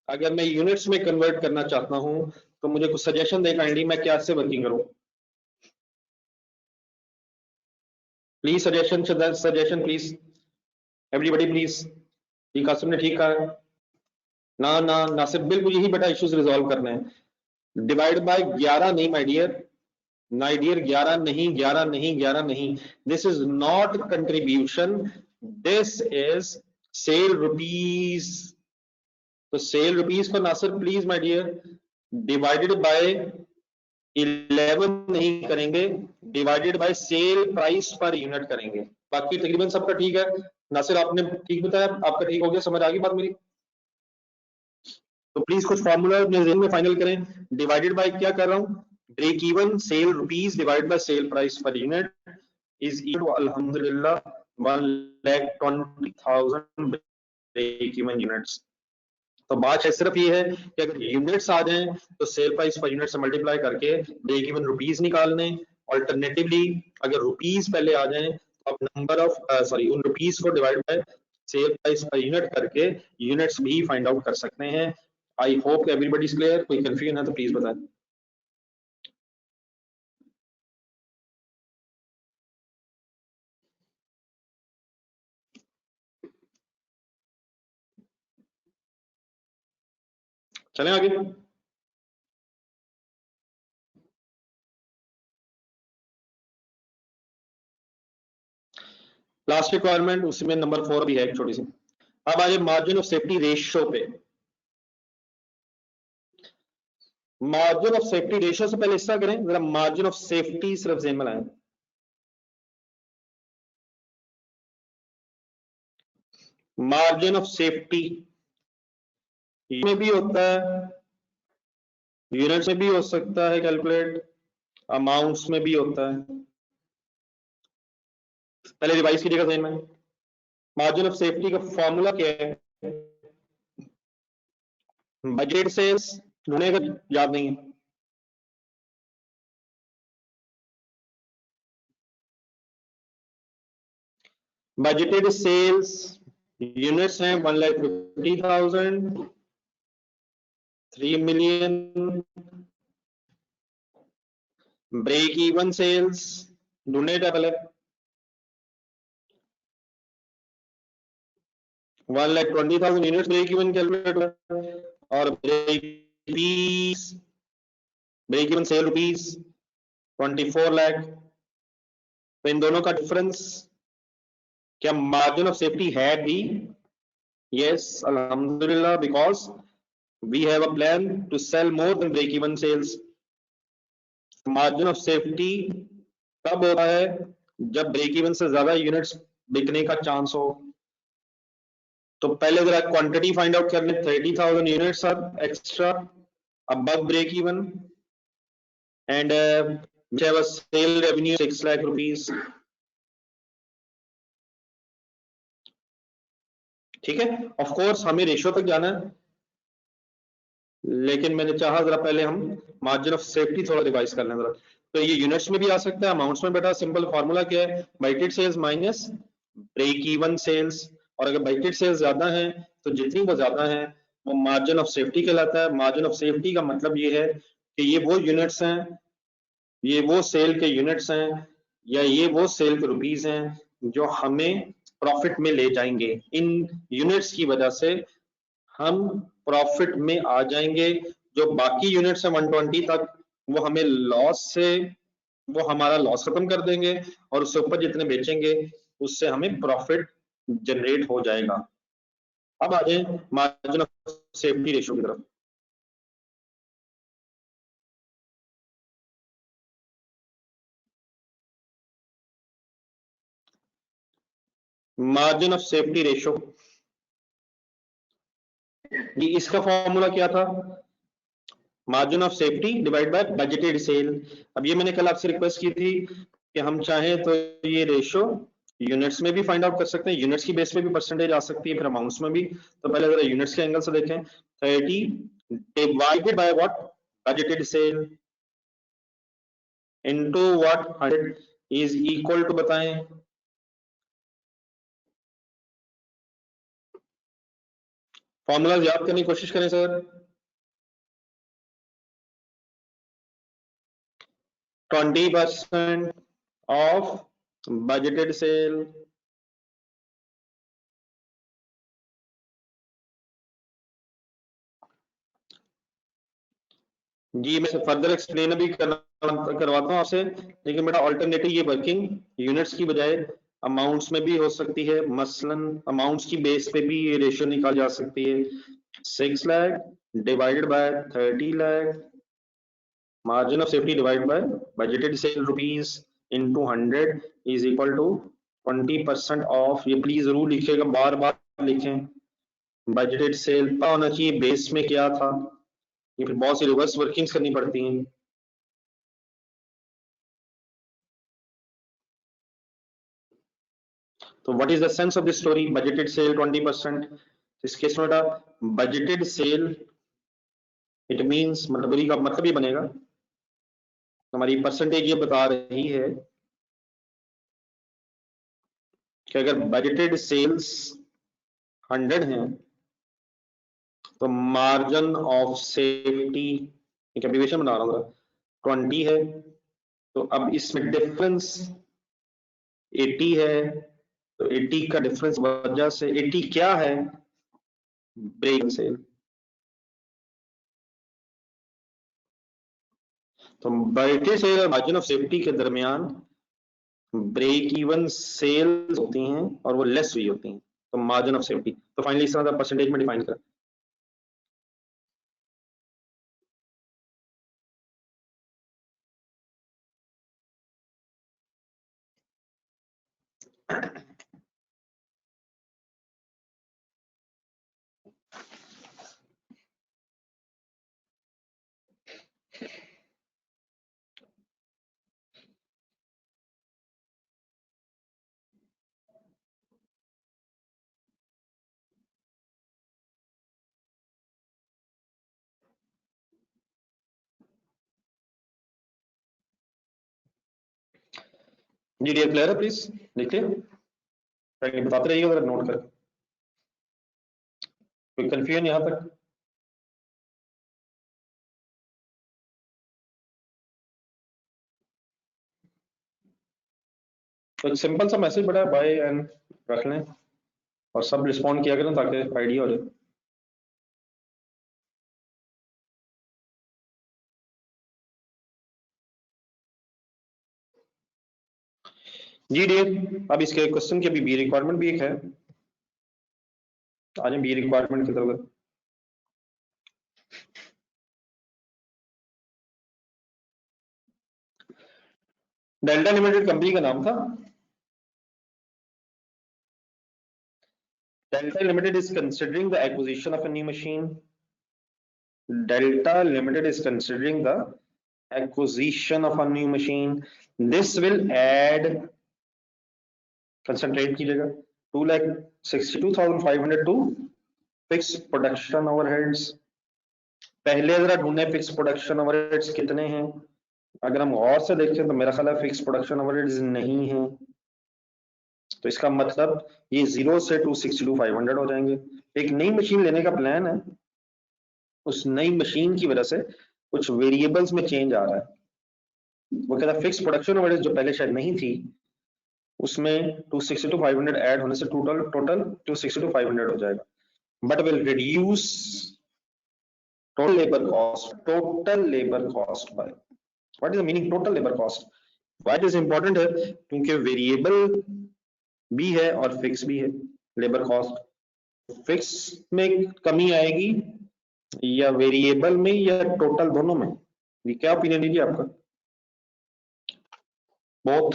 अगर मैं यूनिट्स में कन्वर्ट करना चाहता हूं, तो मुझे कुछ सजेशन दे काइंडली, मैं क्या से वर्किंग करूं, please suggestion, suggestion please everybody please. ठीक, कासिम ने ठीक कहा, ना ना नासिर, बिल्कुल यही बेटा इश्यूज रिजॉल्व करने हैं। डिवाइड बाय 11 नहीं माय डियर, माय डियर 11 नहीं, 11 नहीं, 11 नहीं, this is not contribution, this is sale rupees. तो सेल रुपीस को Nasir please my dear divided by 11 नहीं करेंगे, डिवाइडेड बाय सेल प्राइस पर यूनिट करेंगे। बाकी तकरीबन सबका ठीक है, नासिर आपने ठीक बताया, आपका ठीक हो गया, समझ आ गई बात मेरी। तो प्लीज कुछ फॉर्मूला अपने ज़हन में फाइनल करें, डिवाइडेड बाय क्या कर रहा हूं, break even sale rupees divided by sale price पर यूनिट इज इक्वल टू अल्हम्दुलिल्लाह 1,20,000 ब्रेक इवन यूनिट्स। तो बात है सिर्फ ये है कि अगर यूनिट्स आ जाएं तो सेल प्राइस पर यूनिट से मल्टीप्लाई करके ब्रेक इवन रुपीस निकालने, ऑल्टरनेटिवली अगर रुपीस पहले आ जाएं तो आप नंबर ऑफ सॉरी उन रुपीस को divide by sale price per unit करके यूनिट्स भी फाइंड आउट कर सकते हैं। I hope everybody is clear, कोई कंफ्यूजन है तो प्लीज बताएं। चलें आगे। लास्ट रिक्वायरमेंट उसमें नंबर 4 भी है एक छोटी सी। अब आइए मार्जिन ऑफ सेफ्टी रेशियो पे। मार्जिन ऑफ सेफ्टी रेशियो से पहले इसका करें जरा, मार्जिन ऑफ सेफ्टी सिर्फ ज़हन में लाएं। मार्जिन ऑफ सेफ्टी में भी होता है, यूनिट्स में भी हो सकता है कैलकुलेट, अमाउंट्स में भी होता है। पहले रिवाइज कीजिएगा सही में। मार्जिन ऑफ सेफ्टी का फॉर्मूला क्या है? बजट सेल्स ढूंढने का याद नहीं है। बजटेड सेल्स यूनिट्स हैं 1,50,000, 3 million, ब्रेक इवन सेल्स ढूंढने का पहले 1,20,000 यूनिट्स ब्रेक इवन कैलकुलेट और break even sale rupees 24 lakh. तो इन दोनों का डिफरेंस क्या मार्जिन ऑफ सेफ्टी है भी? यस अल्हम्दुलिल्लाह, because we have a plan to sell more than break even sales. Margin of safety तब होता है जब ब्रेक इवन से ज्यादा यूनिट्स बिकने का चांस हो। तो पहले जरा क्वांटिटी फाइंड आउट कर ले। 30,000 units are extra above break even and we have a sale revenue 6 lakh rupees। ठीक है, ऑफ कोर्स हमें रेशियो तक जाना है, लेकिन मैंने चाहा जरा पहले हम मार्जिन ऑफ सेफ्टी थोड़ा रिवाइज कर लें जरा। तो ये यूनिट्स में भी आ सकता है, अमाउंट्स में। बेटा सिंपल फॉर्मूला क्या है? Budgeted sales minus break even sales. और अगर बाइटेड सेल्स ज्यादा है तो जितनी वो ज्यादा है वो मार्जिन ऑफ सेफ्टी कहलाता है। मार्जिन ऑफ सेफ्टी का मतलब ये है कि ये वो यूनिट्स हैं, ये वो सेल के यूनिट्स हैं, या ये वो सेल के रुपीस हैं जो हमें प्रॉफिट में ले जाएंगे। इन यूनिट्स की वजह से हम प्रॉफिट में आ जाएंगे। जो बाकी यूनिट्स है 120 तक, वो हमें लॉस से, वो हमारा लॉस खत्म कर देंगे और उससे ऊपर जितने बेचेंगे उससे हमें प्रॉफिट जनरेट हो जाएगा। अब आ जाए मार्जिन ऑफ सेफ्टी रेशियो की तरफ। मार्जिन ऑफ सेफ्टी रेशियो, ये इसका फॉर्मूला क्या था? Margin of safety divide by budgeted sale. अब ये मैंने कल आपसे रिक्वेस्ट की थी कि हम चाहें तो ये रेशियो यूनिट्स में भी फाइंड आउट कर सकते हैं, यूनिट्स की बेस पे भी परसेंटेज आ सकती है, फिर अमाउंट्स में भी। तो पहले जरा यूनिट्स के एंगल से देखें। 30 divided by what? Budgeted sale into what? 100 is equal to, बताएं। फॉर्मूला याद करने की कोशिश करें सर। 20% ऑफ बजटेड सेल जी। मैं फर्दर एक्सप्लेन भी करवाता हूँ आपसे, लेकिन बेटा ऑल्टरनेटिव ये वर्किंग यूनिट्स की बजाय अमाउंट्स में भी हो सकती है। मसलन अमाउंट्स की बेस पे भी ये रेशियो निकाल जा सकती है। 6 lakh divided by 30 lakh, margin of safety divide by budgeted sale rupees into 100 is equal to 20% of. ये प्लीज जरूर लिखिएगा, बार बार लिखें। बजटेड सेल पता होना चाहिए बेस में क्या था, ये फिर बहुत सी रिवर्स वर्किंग्स करनी पड़ती हैं। तो what is the sense of this story? Budgeted sale 20%। इस केस में बेटा बजटेड सेल इट मींस, मतलब का मतलब ये बनेगा, हमारी परसेंटेज ये बता रही है कि अगर बजटेड सेल्स 100 हैं तो मार्जिन ऑफ सेफ्टी, एक एब्रिविएशन बना रहा हूँ, 20 है। तो अब इसमें डिफरेंस 80 है, तो 80 का डिफरेंस वजह से 80 क्या है? Break sale. तो बजटेड सेल और मार्जिन ऑफ सेफ्टी के दरमियान ब्रेक इवन सेल्स होती हैं और वो लेस हुई होती हैं, तो मार्जिन ऑफ सेफ्टी। तो फाइनली इस तरह का परसेंटेज में डिफाइन करें। जी डियर क्लियर है, प्लीज देखिए, बताते रहिएगा अगर नोट कर, कोई कंफ्यूजन यहाँ तक? तो एक सिंपल सा मैसेज बड़ा बाय एंड रख लें और सब रिस्पॉन्ड किया करें ताकि आइडिया हो जाए। जी डियर, अब इसके क्वेश्चन की अभी बी रिक्वायरमेंट भी एक है, आज हम बी रिक्वायरमेंट की तरफ। डेल्टा लिमिटेड कंपनी का नाम था। Delta Limited is considering the acquisition of a new machine. Delta Limited is considering the acquisition of a new machine. This will add, concentrate कीजिएगा, 2,62,500 to fixed production overheads. पहले जरा ढूंढे fix production overheads कितने हैं। अगर हम गौर से देखें तो मेरा ख्याल है फिक्स प्रोडक्शन ओवरहेड्स नहीं है, तो इसका मतलब ये 0 से 262,500 हो जाएंगे। एक नई मशीन लेने का प्लान है, उस नई मशीन की वजह से कुछ वेरिएबल्स में चेंज आ रहा है। वो कहता है फिक्स प्रोडक्शन ओवरहेड्स जो पहले शायद नहीं थी उसमें 262,500 ऐड होने से टोटल 262,500 हो जाएगा, but will reduce total labor cost by, what is the meaning total labor cost? Why it is important है क्योंकि वेरिएबल भी है और फिक्स भी है। लेबर कॉस्ट फिक्स में कमी आएगी या वेरिएबल में या टोटल दोनों में? ये क्या ओपिनियन दीजिए आपका? Both,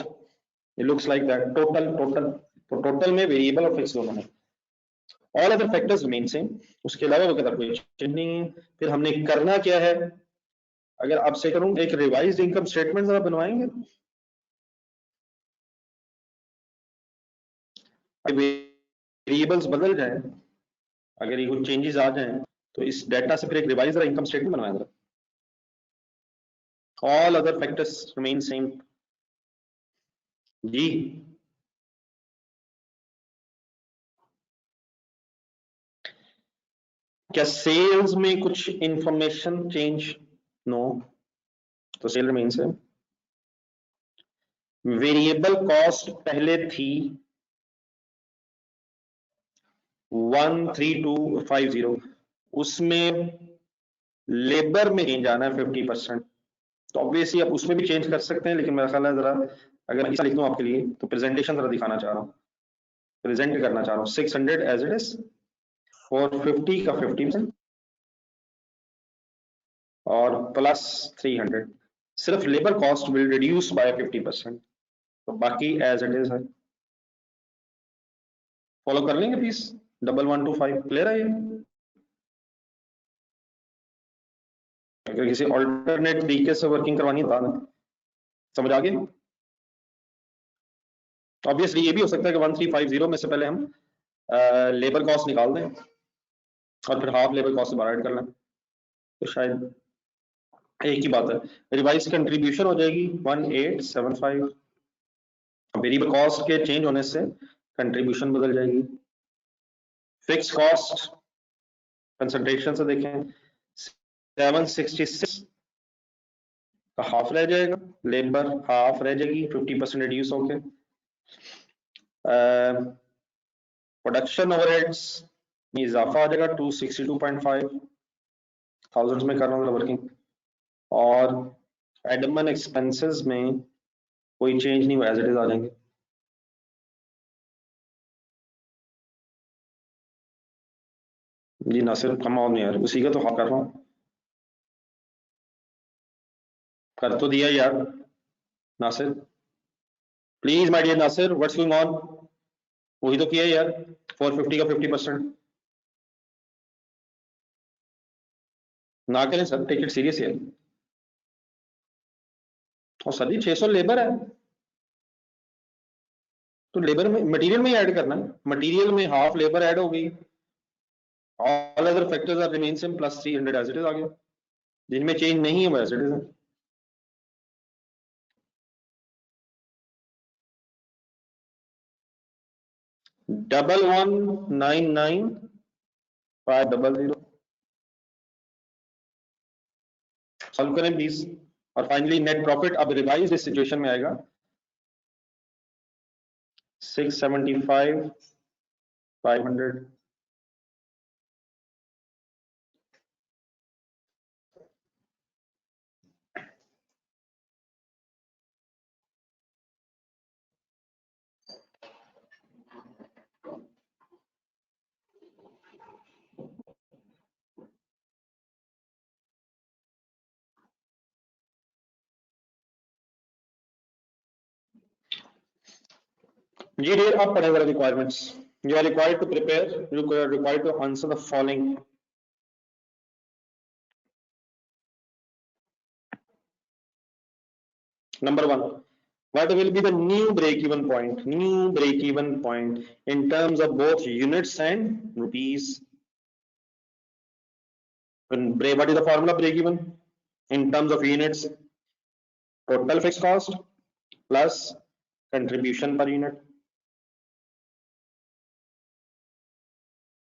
it looks like that, total तो टोटल में वेरिएबल और फिक्स दोनों में। All other factors remain same, उसके अलावा वगैरह कोई चेंज नहीं है। फिर हमने करना क्या है, अगर आपसे करूं एक रिवाइज्ड इनकम स्टेटमेंट जरा बनवाएंगे, वेरिएबल्स बदल जाए, अगर ये कुछ चेंजेस आ जाएं तो इस डेटा से फिर एक रिवाइज इनकम स्टेटमेंट बनवाएं जरा। All other factors remain same. जी क्या सेल्स में कुछ इंफॉर्मेशन चेंज? नो, तो sale remain same. Variable cost पहले थी 13250, उसमें लेबर में चेंज आना है 50%, तो ऑब्वियसली आप उसमें भी चेंज कर सकते हैं, लेकिन मेरा ख्याल है जरा अगर ऐसा लिख दूं आपके लिए तो प्रेजेंटेशन जरा दिखाना चाह रहा हूं, प्रेजेंट करना चाह रहा हूं 600 एज इट इज, 450 का 50% और प्लस 300, सिर्फ labour cost will reduce by 50%, तो बाकी एज इट इज है। फॉलो कर लेंगे प्लीज, 1125 क्लियर है ये? अगर किसी ऑल्टरनेट तरीके से वर्किंग करवानी है तो समझ आ गई। ऑब्वियसली ये भी हो सकता है कि 1350 में से पहले हम लेबर कॉस्ट निकाल दें और फिर हाफ लेबर कॉस्ट बाहर ऐड कर लें, तो शायद एक ही बात है। रिवाइज कंट्रीब्यूशन हो जाएगी 1875, वेरिएबल कॉस्ट के चेंज होने से कंट्रीब्यूशन बदल जाएगी। फिक्स कॉस्ट कंसंट्रेशन से देखें 766 का हाफ रह जाएगा, लेबर हाफ रह जाएगी 50% रिड्यूस होके। प्रोडक्शन ओवरहेड्स में इजाफा आ जाएगा 262.5 थाउजेंड में कर रहा हूँ वर्किंग, और एडमिन एक्सपेंसेस में कोई चेंज नहीं हुआ, एज इट इज आ जाएंगे। जी नासिर कम ऑन यार, उसी का तो हाँ कर रहा हूँ, कर तो दिया यार Nasir, please my dear Nasir, what's going on, वही तो किया यार 450 का 50%। ना करें सर, टेक इट सीरियस यार। और सर जी 600 लेबर है, तो लेबर में मटेरियल में ही ऐड करना है, मटेरियल में हाफ लेबर ऐड हो गई, all other factors are remain same plus 300 as it is आ गया, जिनमें चेंज नहीं है वो एज इट इज है। 1199,500 सॉल्व करें प्लीज। और फाइनली नेट प्रॉफिट अब रिवाइज इस सिचुएशन में आएगा 675,500। जी डियर, आप पढ़े वाले requirements. You are required to prepare, you are required to answer the following. Number one, what will be the new break-even point? New break-even point in terms of both units and rupees. What is the formula break-even? In terms of units, total fixed cost plus contribution per unit.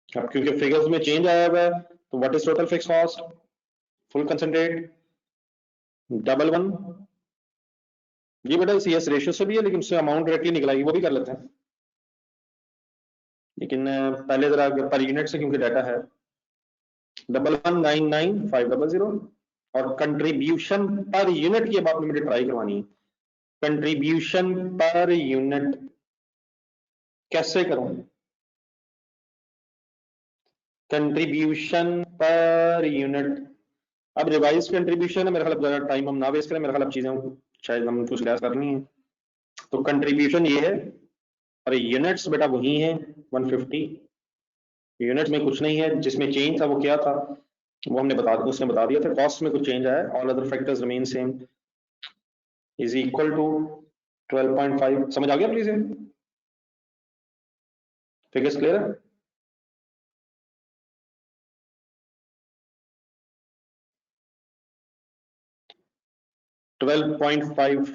अब क्योंकि figures में change आया हुआ है, तो what is total fix cost? Full concentrate double one. जी बेटा CS ratio से भी है, लेकिन उससे अमाउंट डायरेक्टली निकलाएगी, वो भी कर लेते हैं, लेकिन पहले जरा पर यूनिट से क्योंकि डाटा है। 1199,500 और कंट्रीब्यूशन पर यूनिट की अब आपने मुझे ट्राई करवानी है। कंट्रीब्यूशन पर यूनिट कैसे करूं? कंट्रीब्यूशन पर यूनिट, अब रिवाइज कंट्रीब्यूशन है, मेरे ख्याल ज्यादा टाइम हम ना वेस्ट करें, मेरे ख्याल चीजें शायद हम कुछ गैस करनी है। तो कंट्रीब्यूशन ये है और यूनिट्स बेटा वही है 150। यूनिट्स में कुछ नहीं है, जिसमें चेंज था वो क्या था वो हमने उसने बता दिया था। कॉस्ट में कुछ चेंज आया, all other factors remain same, is equal to 12.5। समझ आ गया प्लीज? फिगर्स क्लियर है? $12.5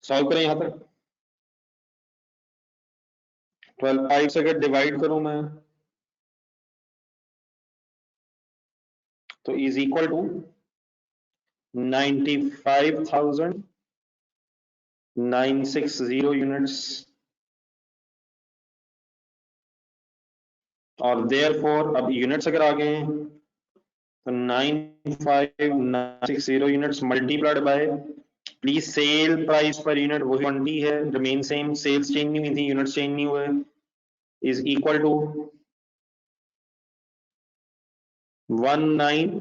सॉल्व करें यहां तक। 12.5 से अगर डिवाइड करूं मैं तो इज इक्वल टू 95,960 यूनिट्स और देयरफॉर अब यूनिट्स अगर आ गए हैं तो 95,960 units multiplied by, please cell price per unit वो 20 है, रिमेन सेम, सेल्स चेंज नहीं हुई थी, यूनिट्स चेंज नहीं हुए, इज इक्वल टू 1919।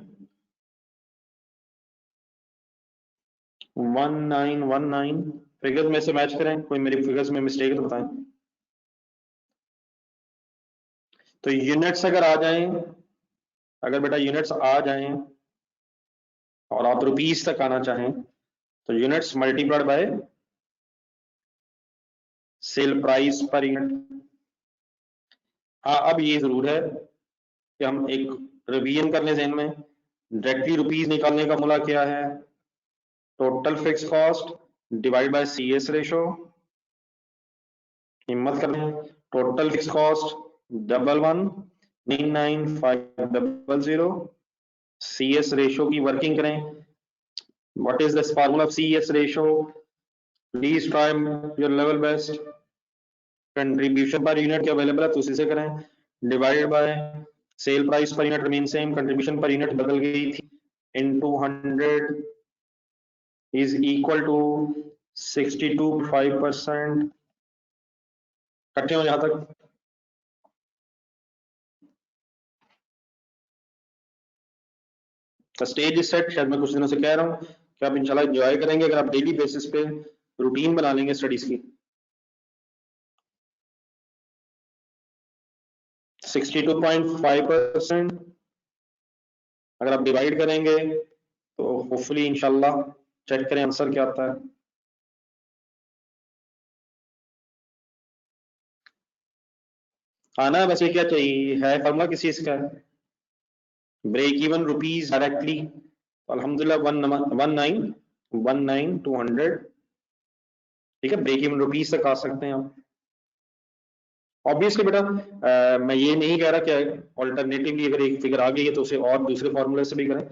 फिगर्स में से मैच करें, कोई मेरी फिगर्स में मिस्टेक है तो बताएं। तो यूनिट्स अगर आ जाएं, अगर बेटा यूनिट्स आ जाएं और आप रुपीस तक आना चाहें तो units multiplied by sale price per unit. हाँ अब ये जरूर है कि हम एक रिवीजन कर लें ज़हन में, डायरेक्टली रुपीस निकालने का मूला क्या है? Total fix cost divide bye CS ratio. हिम्मत कर लें, total fix cost 11,99,500, CS ratio की वर्किंग करें। What is this formula of CS ratio? Please try your level best. Contribution per unit क्या अवेलेबल है तो उसी से करें, divided by sale price per unit remain same, contribution per unit बदल गई थी, इनटू 100 इज इक्वल टू 62.5%। इकट्ठे हो यहां तक? Stage is set. शायद मैं कुछ दिनों से कह रहा हूं कि आप इंशाल्लाह एंजॉय करेंगे अगर आप डेली बेसिस पे रूटीन बना लेंगे स्टडीज की। 62.5% अगर आप डिवाइड करेंगे तो होपफुली इंशाल्लाह, चेक करें आंसर क्या आता है। आना है, वैसे क्या चाहिए है फॉर्मूला किस चीज का है? ब्रेक इवन रुपीज डायरेक्टली, अल्हम्दुलिल्लाह 19,200। ठीक है, ब्रेक इवन रुपीज तक आ सकते हैं आप। ऑब्वियसली बेटा मैं ये नहीं कह रहा कि ऑल्टरनेटिवली अगर एक फिगर आ गई है तो उसे और दूसरे फॉर्मूले से भी करें,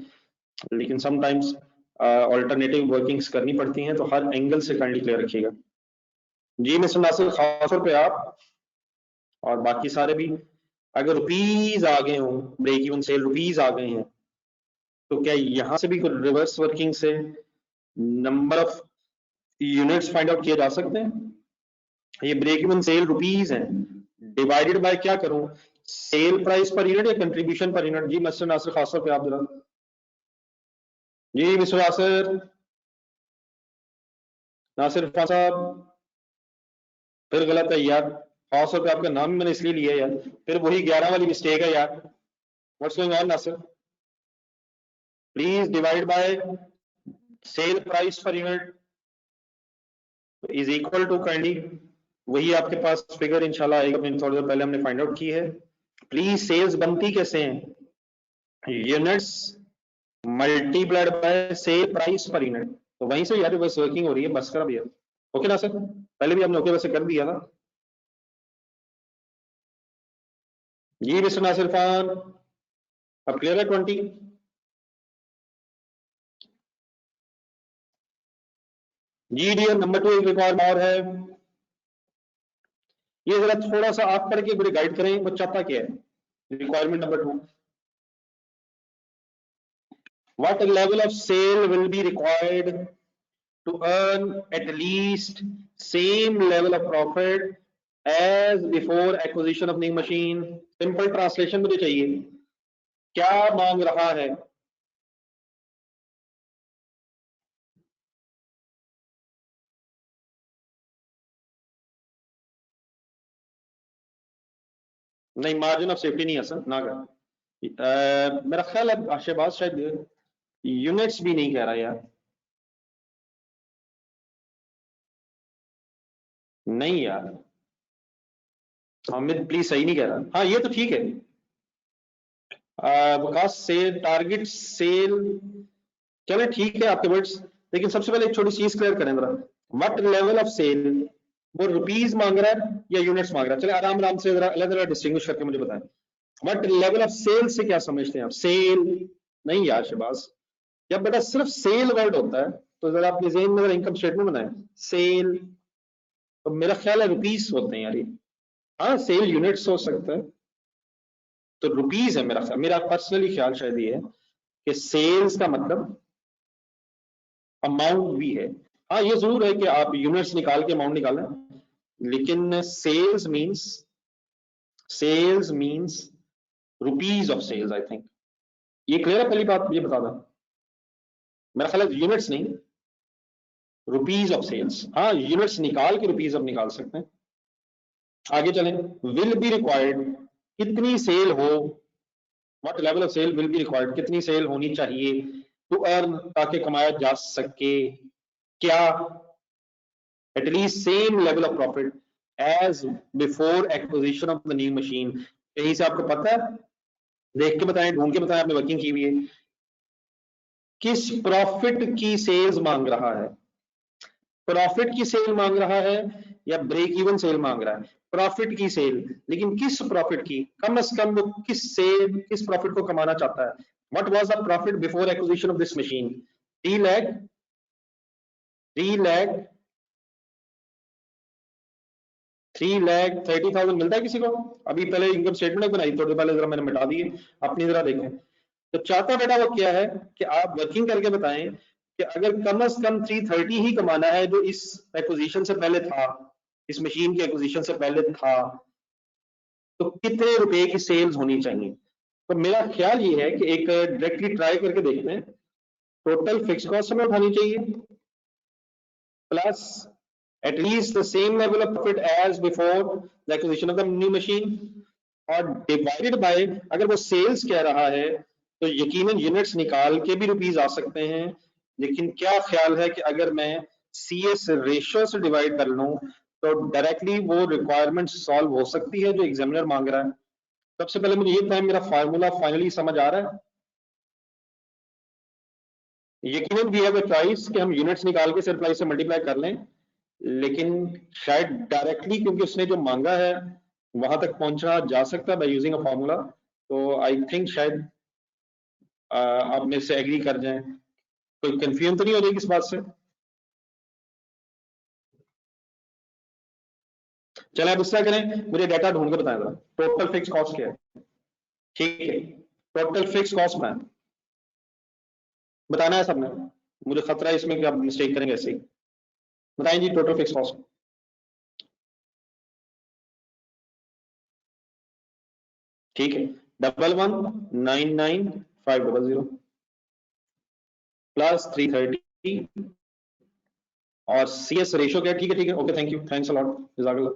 लेकिन समटाइम्स ऑल्टरनेटिव वर्किंग्स करनी पड़ती हैं, तो हर एंगल से काइंडली क्लियर रखिएगा। जी मिस्टर नासिर, खासतौर पे आप और बाकी सारे भी, अगर रुपीज आ गए हों, ब्रेक इवन सेल रुपीज आ गए हैं, तो क्या यहां से भी रिवर्स वर्किंग से number of units find out किए जा सकते हैं? ये ब्रेक इवन सेल रुपीज है, डिवाइडेड बाय क्या करूं, सेल प्राइस पर यूनिट या कंट्रीब्यूशन पर यूनिट? जी मिस्टर नासिर, खासतौर पे आप जरा। जी मिस्टर नासिर खान साहब, फिर गलत है यार, खासतौर पे आपका नाम मैंने इसलिए लिया यार, फिर वही 11 वाली मिस्टेक है यार। What's going on Nasir? Please divide by sale price पर unit is equal to kindly वही आपके पास फिगर इंशाल्लाह आएगा, थोड़ी देर पहले हमने फाइंड आउट की है। प्लीज सेल्स बनती कैसे हैं? Units multiplied by sale price per unit, तो वहीं से यार रिवर्स वर्किंग हो रही है, बस कर भैया। ओके ना सर, पहले भी हमने ओके वैसे कर दिया था। जी मिस्टर नासिर खान, अब क्लियर है 20? जी डियर, नंबर 2 एक रिकॉर्ड और है, ये जरा थोड़ा सा आप पढ़ के मुझे गाइड करें, वो चाहता क्या है? Requirement number 2, what level of sale will be required to earn at least same level of profit as before acquisition of new machine? Simple translation मुझे चाहिए, क्या मांग रहा है? नहीं, मार्जिन ऑफ सेफ्टी नहीं है सर, ना कर। मेरा ख्याल है आशेबाज शायद यूनिट्स भी नहीं कह रहा यार, नहीं यार, हामिद प्लीज सही नहीं कह रहा। हाँ ये तो ठीक है, विकास सेल टारगेट सेल, चले ठीक है आपके वर्ड्स, लेकिन सबसे पहले एक छोटी चीज क्लियर करें जरा, व्हाट लेवल ऑफ सेल, वो रुपीज मांग रहा है या यूनिट्स मांग रहा है? चले आराम आराम से जरा अलग अलग डिस्टिंग्विश करके मुझे बताएं, व्हाट लेवल ऑफ सेल से क्या समझते हैं आप? सेल नहीं यार शहबाज, जब बेटा सिर्फ सेल वर्ड होता है तो जरा अपने जेहन में इनकम स्टेटमेंट बनाए, सेल तो मेरा ख्याल है रुपीज होते हैं यार ये। हाँ सेल यूनिट्स हो सकता है, तो रुपीज है मेरा ख्याल, मेरा पर्सनली ख्याल शायद ये है कि सेल्स का मतलब अमाउंट भी है। हाँ ये जरूर है कि आप यूनिट्स निकाल के अमाउंट निकालें, लेकिन sales means rupees of sales, I think ये क्लियर है। पहली बात ये बता दें, मेरा ख्याल है यूनिट्स नहीं, रुपीज ऑफ सेल्स। हाँ यूनिट्स निकाल के रुपीज अब निकाल सकते हैं। आगे चलें, विल बी रिक्वायर्ड, कितनी सेल हो, what level of sale will be required, कितनी सेल होनी चाहिए टू अर्न, ताकि कमाया जा सके क्या, at least same level of profit as before acquisition of the new machine. कहीं से आपको पता है? देख के बताएं, ढूंढ के बताएं, आपने वर्किंग की हुई है। किस प्रॉफिट की सेल्स मांग रहा है? प्रॉफिट की सेल मांग रहा है या ब्रेक इवन सेल मांग रहा है? प्रॉफिट की सेल, लेकिन किस प्रॉफिट की? कम से कम वो किस प्रॉफिट को कमाना चाहता है? What was the profit before acquisition of this machine? 3 lakh, 3,30,000 मिलता है किसी को? अभी पहले इनकम स्टेटमेंट बनाई, थोड़ी पहले जरा मैंने मिटा दिए, अपनी जरा देखें। तो चाहता बेटा वो क्या है कि आप वर्किंग करके बताएं कि अगर कम से कम 330 ही कमाना है जो इस एक्विजिशन से पहले था, इस मशीन के एक्विजिशन से पहले था, तो कितने रुपए की सेल्स होनी चाहिए? तो मेरा ख्याल ये है कि एक डायरेक्टली ट्राई करके देखते हैं, टोटल फिक्स कॉस्ट हमें उठानी चाहिए plus at least the same level of profit as before the acquisition of the new machine, और डिवाइडेड बाय, अगर वो सेल्स कह रहा है तो यकीनन यूनिट्स निकाल के भी रुपीज आ सकते हैं, लेकिन क्या ख्याल है कि अगर मैं CS रेशियो से डिवाइड कर लूं तो डायरेक्टली वो रिक्वायरमेंट सॉल्व हो सकती है जो एग्जामिनर मांग रहा है? सबसे पहले मुझे ये बताएं, मेरा फार्मूला फाइनली समझ आ रहा है? यकीनन वी हैव अ चॉइस कि हम यूनिट्स निकाल के सेल प्राइस से मल्टीप्लाई कर लें, लेकिन शायद डायरेक्टली क्योंकि उसने जो मांगा है वहां तक पहुंचा जा सकता है बाय यूजिंग अ फॉर्मूला। तो आई थिंक शायद आप मेरे से एग्री कर जाएं। कोई कंफ्यूजन तो नहीं हो रही इस बात से? चले अब इसका करें, मुझे डाटा ढूंढ के बताएं जरा, टोटल फिक्स कॉस्ट क्या है? ठीक है, टोटल फिक्स कॉस्ट प्लान बताना है सबने। मुझे खतरा है इसमें कि आप मिस्टेक करेंगे ऐसे ही। बताएं जी टोटल फिक्स कॉस्ट। ठीक है, 11,99500 प्लस 330 और CS रेशियो क्या? ठीक है ठीक है, okay, thank you, thanks a lot, जज़ाकल्लाह।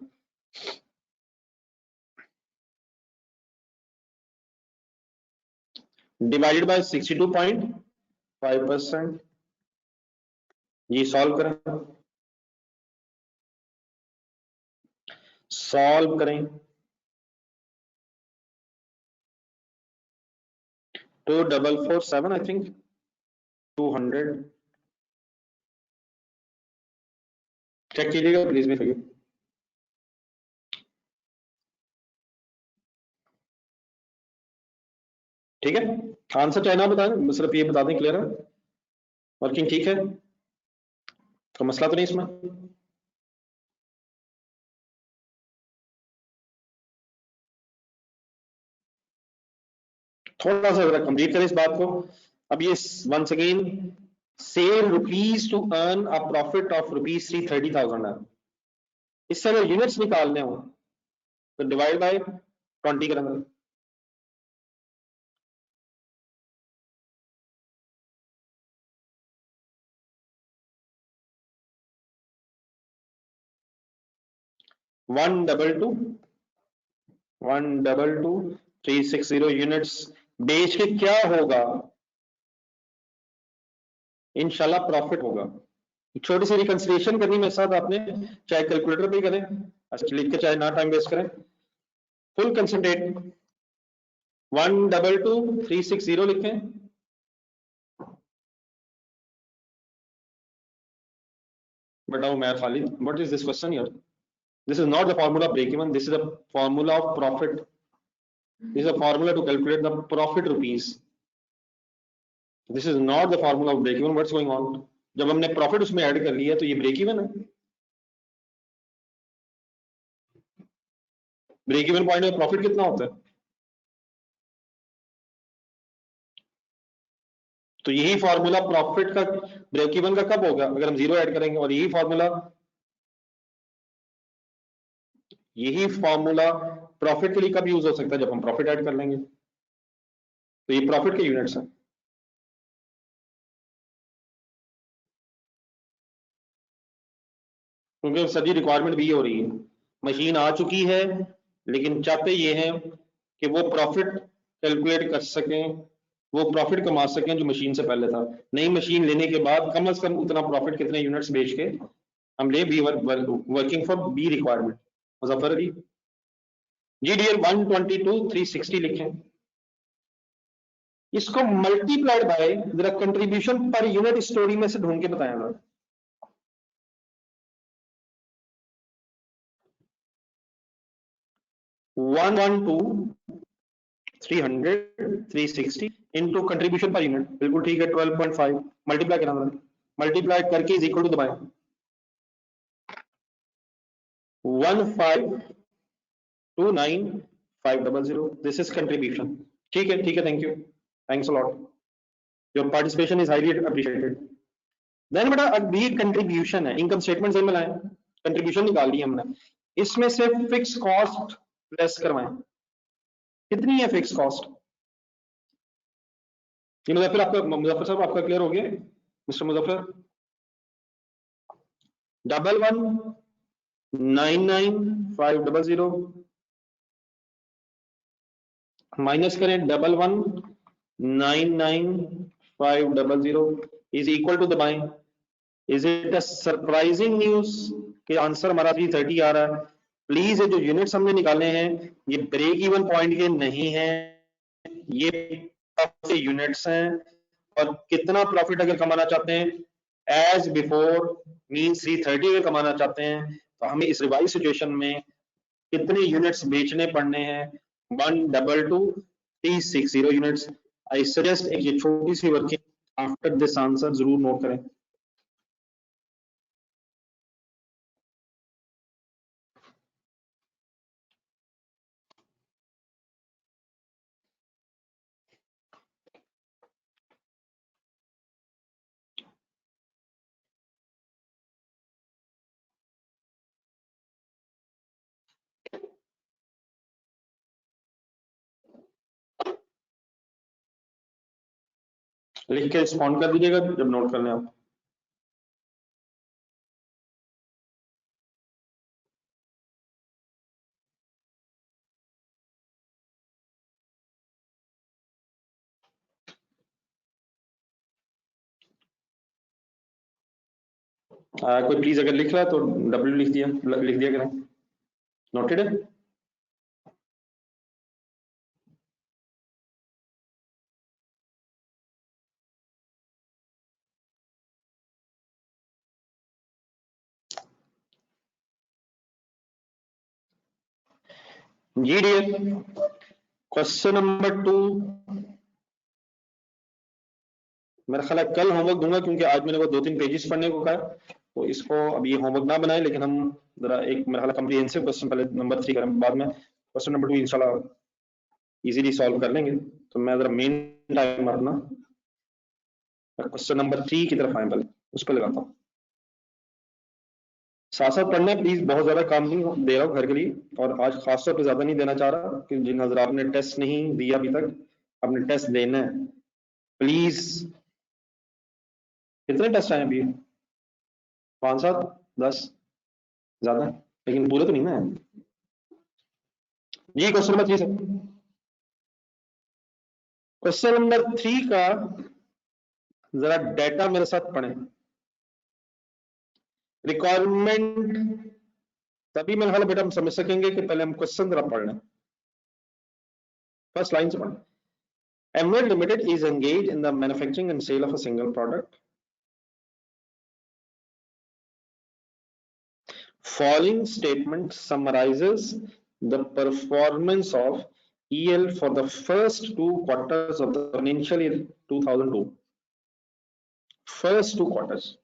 Divided by 62.5%। जी सॉल्व करें, सॉल्व करें। 2447 आई थिंक 200। चेक कीजिएगा प्लीज में फिगर। ठीक है, आंसर चाहे ना बताएं, सिर्फ ये बता दें क्लियर है, वर्किंग ठीक है, तो मसला तो नहीं इसमें। थोड़ा सा जरा कंप्लीट करें इस बात को। अब ये once again, sale rupees to earn a profit of rupees 330,000 है। इससे अगर यूनिट्स निकालने हो तो डिवाइड बाय 20 करेंगे। वन डबल टू 360 यूनिट्स बेच के क्या होगा? इंशाल्लाह प्रॉफिट होगा। छोटी सी रिकंसिलिएशन करनी मेरे साथ आपने, चाहे कैलकुलेटर पे करें, अच्छा लिख के, चाहे ना टाइम वेस्ट करें, फुल कंसंट्रेट। 122,360 लिखें। बताओ मैं खाली, what is this question here? This is not the formula of break even. This is a formula of profit. This is a formula to calculate the profit rupees. This is not the formula of break even. What's going on? जब हमने profit उसमें add कर लिया तो ये break even है। Break even point में profit कितना होता है? तो यही फॉर्मूला प्रॉफिट का, ब्रेक इवन का कब होगा? अगर हम जीरो ऐड करेंगे। और यही फॉर्मूला प्रॉफिट के लिए कब यूज हो सकता है? जब हम प्रॉफिट ऐड कर लेंगे। तो ये प्रॉफिट के यूनिट्स हैं। क्योंकि सभी रिक्वायरमेंट भी हो रही है, मशीन आ चुकी है, लेकिन चाहते ये हैं कि वो प्रॉफिट कैलकुलेट कर सकें, वो प्रॉफिट कमा सकें जो मशीन से पहले था। नई मशीन लेने के बाद कम से कम उतना प्रॉफिट कितने यूनिट्स बेच के हम ले, B working for B requirement. Muzaffar Ali, GDL 122,360 लिखें। इसको मल्टीप्लाइड बाय जरा कंट्रीब्यूशन पर यूनिट स्टोरी में से ढूंढ के बताया ना। 112,300,360 इंटू कंट्रीब्यूशन पर यूनिट, बिल्कुल ठीक है, 12.5 मल्टीप्लाई करना, मल्टीप्लाई करके इज इक्वल टू दबाएं 1529500। This is contribution. ठीक है ठीक है, thank you, thanks a lot, your participation is highly appreciated. Then बेटा अभी कंट्रीब्यूशन है, इनकम स्टेटमेंट से मिलाएं, कंट्रीब्यूशन निकाल ली हमने, इसमें से फिक्स कॉस्ट लेस करवाएं। कितनी है फिक्स कॉस्ट? ये मुजफ्फर साहब आपका क्लियर हो गया? मिस्टर मुजफ्फर, 11,99500 माइनस करें 11,99500 इज इक्वल टू दबाएं। Is it a surprising news कि आंसर हमारा 330 आ रहा है? प्लीज ये जो यूनिट्स हमने निकाले हैं ये ब्रेक इवन पॉइंट के नहीं है, ये यूनिट्स हैं। और कितना प्रॉफिट अगर कमाना चाहते हैं, एज बिफोर मीन 330 अगर कमाना चाहते हैं, तो हमें इस रिवाइज सिचुएशन में कितने यूनिट्स बेचने पड़ने हैं, 122,360 यूनिट्स। आई सजेस्ट एक ये छोटी सी वर्किंग आफ्टर दिस आंसर जरूर नोट करें। लिख के रिस्पॉन्ड कर दीजिएगा जब नोट करने आप। कोई प्लीज अगर लिख रहा है तो W लिख दिया करें। नोटेड है? जी डियर, क्वेश्चन नंबर 2 मेरा ख्याल है कल होमवर्क दूंगा, क्योंकि आज मैंने वो 2-3 पेजेस पढ़ने को कहा, तो इसको अभी होमवर्क ना बनाए, लेकिन हम जरा एक मेरा ख्याल कॉम्प्रिहेंसिव क्वेश्चन पहले नंबर 3 करें, बाद में क्वेश्चन नंबर 2 इंशाल्लाह इजीली सॉल्व कर लेंगे। तो मैं जरा मेन टाइम अपना क्वेश्चन नंबर 3 की तरफ आए, पहले उस पर लगाता हूँ। साथ साथ पढ़ना है प्लीज, बहुत ज्यादा काम नहीं दे रहा हूँ घर के लिए, और आज खासतौर पर ज्यादा नहीं देना चाह रहा कि जिन हजरात ने टेस्ट नहीं दिया अभी तक, आपने टेस्ट देना है प्लीज। कितने टेस्ट आए अभी? 5-7 10 ज्यादा, लेकिन पूरे तो नहीं ना। ये क्वेश्चन नंबर 3 से, क्वेश्चन नंबर 3 का जरा डेटा मेरे साथ पढ़ें। रिक्वायरमेंट तभी मेरे ख्याल बेटा हम समझ सकेंगे कि पहले हम क्वेश्चन जरा पढ़ लें। फर्स्ट लाइन से पढ़ें। MWell Limited is engaged in the manufacturing and sale of a single product. Following statement summarizes the performance of EL for the first 2 quarters of the financial year 2002. First 2 quarters,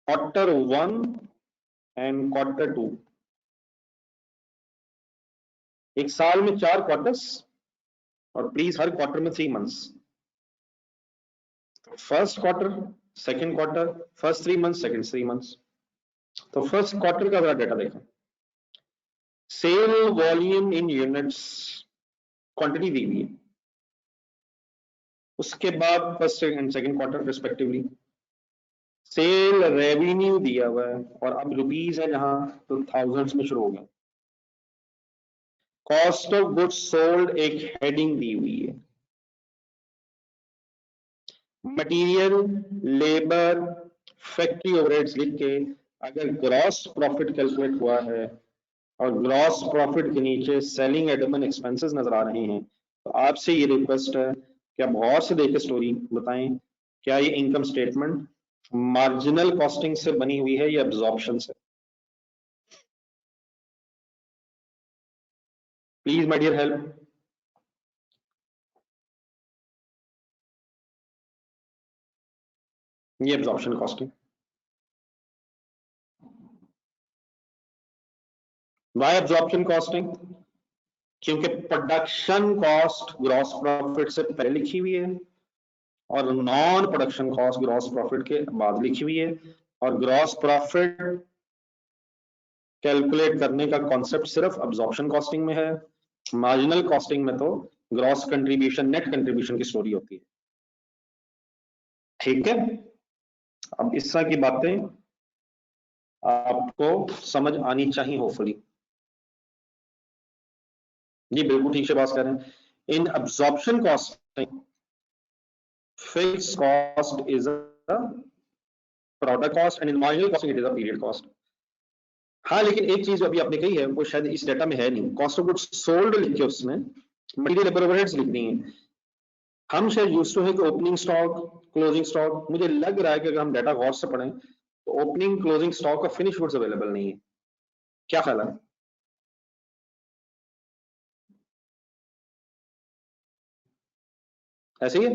quarter 1 and quarter 2। एक साल में 4 quarters, और please her quarter में 3 months. First quarter, second quarter, first 3 months, second 3 months. तो first quarter का जरा data देखा। Sale volume in units, quantity दी हुई है, उसके बाद first and second quarter respectively. Sale revenue दिया हुआ है, और अब रुपीज है जहां, तो थाउजेंड्स में शुरू हो गया। कॉस्ट ऑफ गुड्स सोल्ड एक हेडिंग दी हुई है। मटेरियल, लेबर, फैक्ट्री ओवरहेड्स लिख के अगर ग्रॉस प्रॉफिट कैलकुलेट हुआ है, और ग्रॉस प्रॉफिट के नीचे सेलिंग एडमिन एक्सपेंसेस नजर आ रहे हैं, तो आपसे ये रिक्वेस्ट है कि आप गौर से देख के स्टोरी बताएं, क्या ये इनकम स्टेटमेंट मार्जिनल कॉस्टिंग से बनी हुई है या एब्जॉर्प्शन से। Please my dear help. ये absorption costing. Why absorption costing? क्योंकि प्रोडक्शन कॉस्ट ग्रॉस प्रॉफिट से पहले लिखी हुई है, और non production cost gross profit के बाद लिखी हुई है, और ग्रॉस प्रॉफिट कैलकुलेट करने का कॉन्सेप्ट सिर्फ एब्जॉर्प्शन कॉस्टिंग में है। मार्जिनल कॉस्टिंग में तो ग्रॉस कंट्रीब्यूशन, नेट कंट्रीब्यूशन की स्टोरी होती है। ठीक है, अब इस तरह की बातें आपको समझ आनी चाहिए होपफुली। जी बिल्कुल ठीक से बात कर रहे हैं। इन absorption costing, fixed cost is a product cost, and in marginal costing it is a period cost. हाँ, लेकिन एक चीज अभी आपने कही है वो शायद इस डेटा में है नहीं। कॉस्ट ऑफ गुड्स सोल्ड लिख के उसमें मटेरियल लेबर ओवरहेड्स लिखनी है। हम शायद यूज्ड टू है कि ओपनिंग स्टॉक, क्लोजिंग स्टॉक। मुझे लग रहा है कि अगर हम डेटा गौर से पढ़ें तो ओपनिंग क्लोजिंग स्टॉक का फिनिश गुड्स अवेलेबल नहीं है। क्या ख्याल है? ऐसे ही है,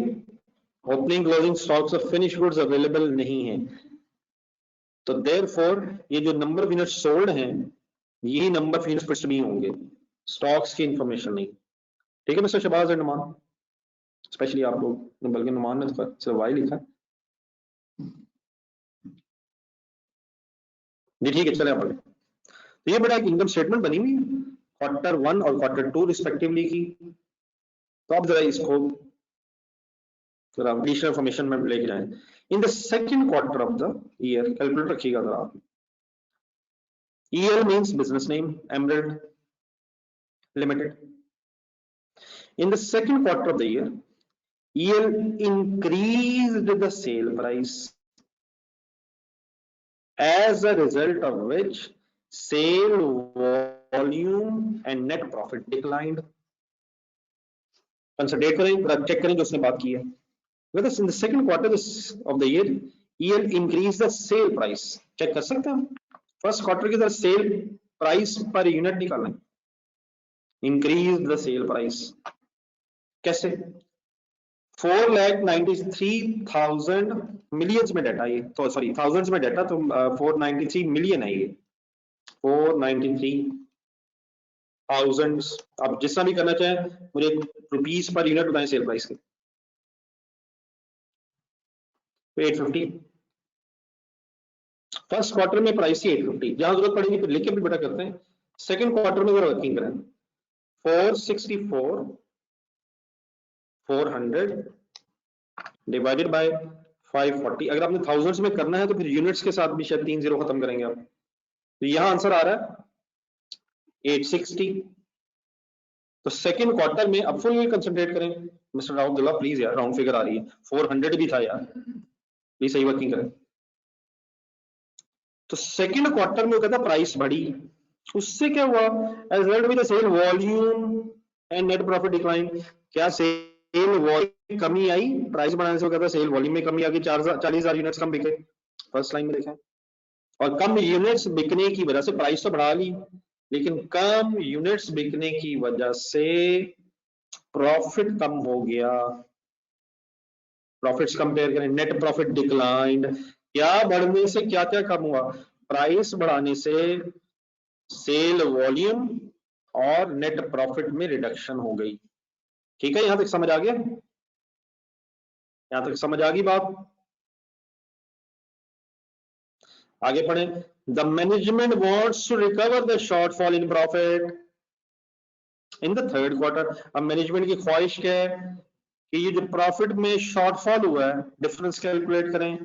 opening closing stocks of finish goods available नहीं है, तो देयरफॉर ये जो नंबर ऑफ यूनिट्स सोल्ड हैं यही नंबर ऑफ यूनिट्स भी होंगे, स्टॉक्स की इंफॉर्मेशन नहीं। ठीक है mister Shahbaz and Numan, specially आप लोग, बल्कि नुमान ने तो सिर्फ वाई लिखा है जी। ठीक है चले आप आगे। तो ये बड़ा एक इनकम स्टेटमेंट बनी हुई है Q1 और Q2 रिस्पेक्टिवली की, तो आप जरा इसको जरा एडिशनल इंफॉर्मेशन में लेके जाएं। In the second quarter of the year, calculate रखिएगा जरा आप। EL means business name, Emerald Limited. In the second quarter of the year, EL increased the sale price, as a result of which sale volume and net profit declined. Consider करें, check करें जो उसने बात की है। Whether in the second quarter of the year, EL increased the sale price. Check कर सकते हैं, फर्स्ट क्वार्टर की तरह सेल प्राइस पर यूनिट निकालना, इंक्रीज द सेल प्राइस कैसे? 4,93,000 मिलियंस में डाटा, ये तो सॉरी थाउजेंड्स में डाटा, तो 493 मिलियन है ये, 493,000। आप जितना भी करना चाहें, मुझे रुपीस पर यूनिट बताएं सेल प्राइस के। 850 फर्स्ट क्वार्टर में प्राइस थी 850, जहां जरूरत पड़ेगी फिर लिख के भी बेटा करते हैं। सेकंड क्वार्टर में जरा वर्किंग करें, 464 400 डिवाइडेड बाय 540। अगर आपने थाउजेंड्स में करना है तो फिर यूनिट्स के साथ भी शायद 3 0 खत्म करेंगे आप, तो यहां आंसर आ रहा है 860। तो सेकंड क्वार्टर में, अब फुल कंसंट्रेट करें मिस्टर राउंड प्लीज यार, राउंड फिगर आ रही है, 400 भी था यार, प्लीज सही वर्किंग करें। तो सेकंड क्वार्टर में कहता प्राइस बढ़ी, उससे क्या हुआ, as result with the sale volume and net profit decline. क्या सेल वॉल्यूम कमी आई, प्राइस बढ़ाने से कहता सेल वॉल्यूम में कमी आ गई, 40,000 यूनिट्स कम बिके, फर्स्ट लाइन में देखें। और कम यूनिट्स बिकने की वजह से प्राइस तो बढ़ा ली, लेकिन कम यूनिट्स बिकने की वजह से प्रॉफिट कम हो गया। प्रॉफिट्स कंपेयर करें, नेट प्रॉफिट डिक्लाइंड, क्या बढ़ने से क्या क्या कम हुआ, प्राइस बढ़ाने से सेल वॉल्यूम और नेट प्रॉफिट में रिडक्शन हो गई। ठीक है, यहां तक समझ आ गया, यहां तक समझ आ गई बात। आगे पढ़े, the management wants to recover the shortfall in profit in the third quarter. अब मैनेजमेंट की ख्वाहिश क्या है कि ये जो प्रॉफिट में शॉर्टफॉल हुआ है, डिफरेंस कैलकुलेट करें,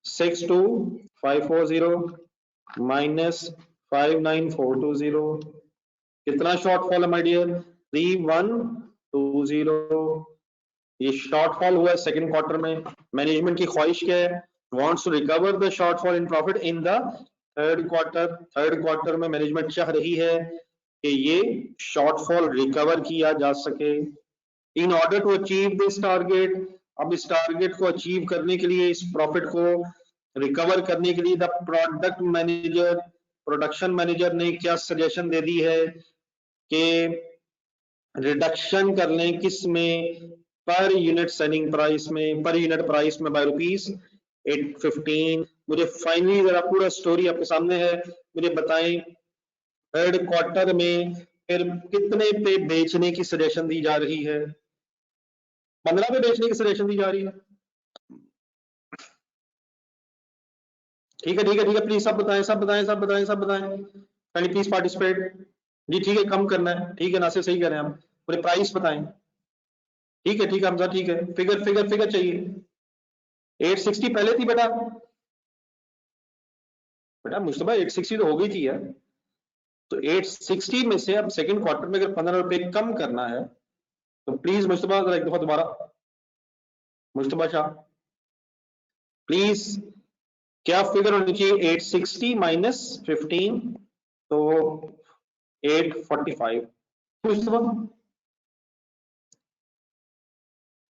62,540 माइनस 59,420, कितना शॉर्टफॉल है माय डियर, 3,120। ये शॉर्टफॉल हुआ है सेकंड क्वार्टर में। मैनेजमेंट की ख्वाहिश क्या है, wants to recover the shortfall in profit in the third quarter. Third quarter में मैनेजमेंट चाह रही है कि ये शॉर्टफॉल रिकवर किया जा सके। In order to achieve this target, अब इस टारगेट को अचीव करने के लिए, इस प्रॉफिट को रिकवर करने के लिए, the product manager, production manager ने क्या सजेशन दे दी है कि रिडक्शन कर लें किस में, पर यूनिट सेलिंग प्राइस में, पर यूनिट प्राइस में बाय ₹815। मुझे फाइनली जरा पूरा स्टोरी आपके सामने है, मुझे बताएं थर्ड क्वार्टर में फिर कितने पे बेचने की सजेशन दी जा रही है, 15 पे बेचने की सजेशन दी जा रही है। ठीक है ठीक है ठीक है, प्लीज सब बताएं सब बताएं सब बताएं सब बताएं, कैन प्लीज पार्टिसिपेट जी। ठीक है, कम करना है, ठीक है, नासिर सही कह रहे हैं हम, मुझे प्राइस बताएं। ठीक है हमजा, ठीक है, फिगर फिगर फिगर चाहिए। 860 पहले थी बेटा, बेटा मुस्तफा 860 तो हो गई थी यार, तो 860 में से अब सेकंड क्वार्टर में अगर 15 रुपए कम करना है तो प्लीज मुस्तफा एक दफा दोबारा, मुस्तफा शाह प्लीज, क्या फिगर होनी चाहिए, 860 माइनस 15 तो 845। मुस्तफा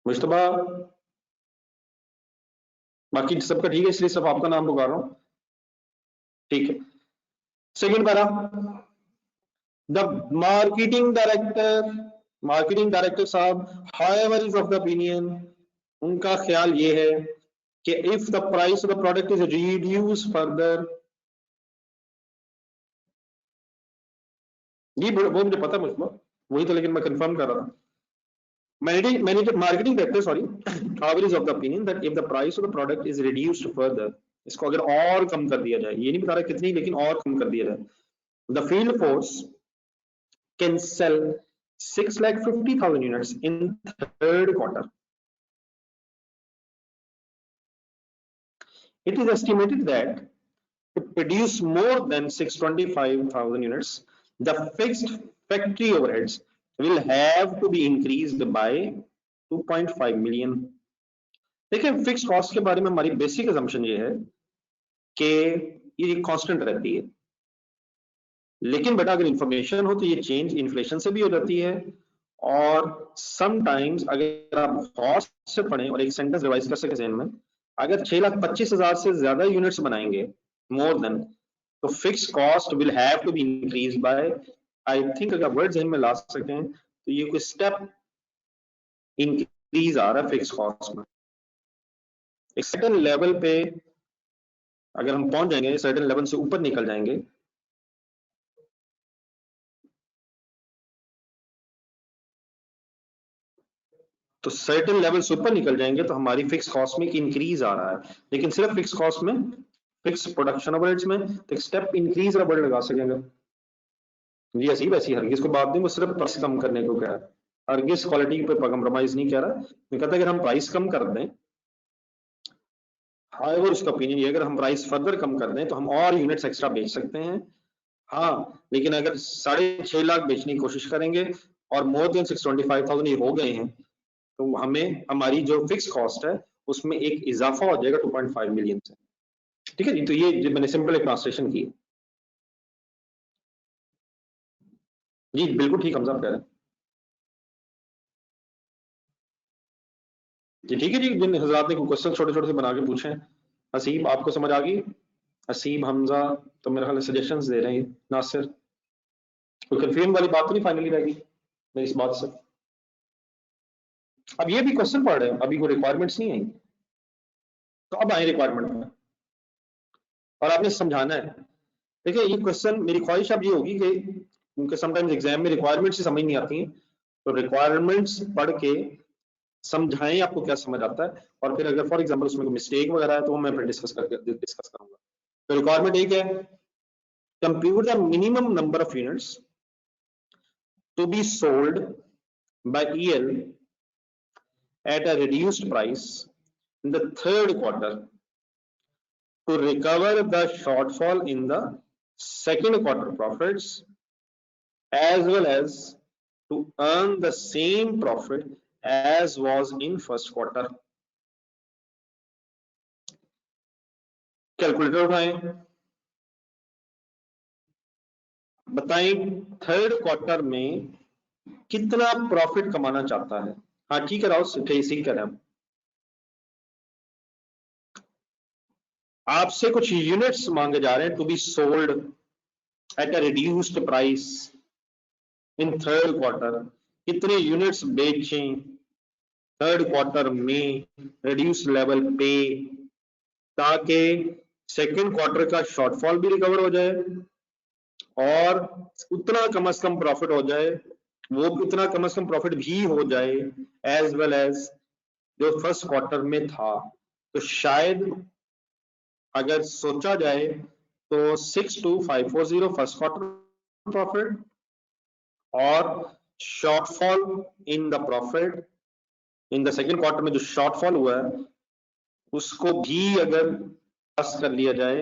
मुस्तफा बाकी सबका ठीक है, इसलिए सिर्फ आपका नाम पुकार रहा हूं। ठीक है, second para, the marketing director marketing director साहब however is of the opinion, उनका ख्याल ये है कि if the price of the product is reduce further, ये वो मुझे पता, मुझको वही तो, लेकिन मैं कंफर्म कर रहा था। Marketing director sorry however is of the opinion that if the price of the product is reduced further, इसको अगर और कम कर दिया जाए, ये नहीं बता रहा कितनी, लेकिन और कम कर दिया जाए, the field force can sell 6,50,000 units in third quarter. It is estimated that to produce more than 625,000 units, the fixed factory overheads will have to be increased by 2.5 million. देखिए, फिक्स कॉस्ट के बारे में हमारी basic assumption ये है कि ये constant रहती है, लेकिन बेटा अगर इंफॉर्मेशन हो तो ये चेंज इन्फ्लेशन से भी हो जाती है, और समटाइम्स अगर आप गौर से पढ़ें और एक सेंटेंस रिवाइज कर सके ज़हन में, अगर 6,25,000 से ज्यादा यूनिट्स बनाएंगे मोर देन, तो fix cost will have to be increase by, I think अगर वर्ड ज़हन में ला सकें तो ये कोई स्टेप इंक्रीज आ रहा है फिक्स कॉस्ट में। एक सर्टेन लेवल पे अगर हम पहुंच जाएंगे, सर्टेन लेवल से ऊपर निकल जाएंगे, तो सर्टेन लेवल से ऊपर निकल जाएंगे तो हमारी फिक्स कॉस्ट में एक इंक्रीज आ रहा है, लेकिन सिर्फ फिक्स कॉस्ट में, फिक्स प्रोडक्शन ओवरहेड्स में तो एक स्टेप इंक्रीज का वर्ड लगा सकेंगे जी। ऐसी वैसी हरगिज को बात नहीं, वो सिर्फ प्राइस कम करने को कह रहा है, हरगिज क्वालिटी पे कंप्रोमाइज नहीं कह रहा। मैं कहता है अगर हम प्राइस कम कर दें, हाउएवर उसका ओपिनियन ये, अगर हम प्राइस फर्दर कम कर दें तो हम और यूनिट्स एक्स्ट्रा बेच सकते हैं, हाँ, लेकिन अगर 6.5 लाख बेचने की कोशिश करेंगे और मोर देन 625,000 ये हो गए हैं, तो हमें हमारी जो फिक्स कॉस्ट है उसमें एक इजाफा हो जाएगा 2.5 मिलियन से। ठीक है जी, तो ये जो मैंने सिंपल एक ट्रांसलेशन की जी, बिल्कुल ठीक हमजा कह रहे हैं जी। ठीक है जी, जिन हजरात ने क्वेश्चन छोटे छोटे से बना के पूछे, हसीब आपको समझ आ गई? हसीब, हमजा तो मेरे ख्याल सजेशंस दे रहे हैं, नासिर कोई कंफ्यूजन वाली बात तो नहीं फाइनली रहेगी मेरी इस बात से? अब ये भी क्वेश्चन पढ़ रहे हैं, अभी कोई रिक्वायरमेंट्स नहीं आई, तो अब आए रिक्वायरमेंट में और आपने समझाना है। देखिए, ये क्वेश्चन मेरी ख्वाहिश अब ये होगी कि क्योंकि समटाइम्स एग्जाम में रिक्वायरमेंट्स ही समझ नहीं आती हैं, तो रिक्वायरमेंट्स पढ़ के समझाएं आपको क्या समझ आता है, और फिर अगर फॉर एग्जांपल उसमें कोई मिस्टेक वगैरह है तो वो मैं फिर डिस्कस करूंगा। तो रिक्वायरमेंट एक है, compute the minimum number of units to be sold by EL at a reduced price in the third quarter to recover the shortfall in the second quarter profits, as well as to earn the same profit as was in first quarter. Calculator उठाएं, बताएं third quarter में कितना profit कमाना चाहता है। हाँ ठीक है, राव सीख कर रहे हैं, आपसे कुछ यूनिट्स मांगे जा रहे हैं to be sold at a reduced price in third quarter, कितने यूनिट्स बेचें थर्ड क्वार्टर में रिड्यूस लेवल पे, ताकि सेकंड क्वार्टर का शॉर्टफॉल भी रिकवर हो जाए और उतना कम से कम प्रॉफिट हो जाए, वो उतना कम से कम प्रॉफिट भी हो जाए एज वेल एज जो फर्स्ट क्वार्टर में था। तो शायद अगर सोचा जाए तो 62540 फर्स्ट क्वार्टर प्रॉफिट और shortfall in the profit in the second quarter में जो शॉर्टफॉल हुआ है उसको भी अगर पास कर लिया जाए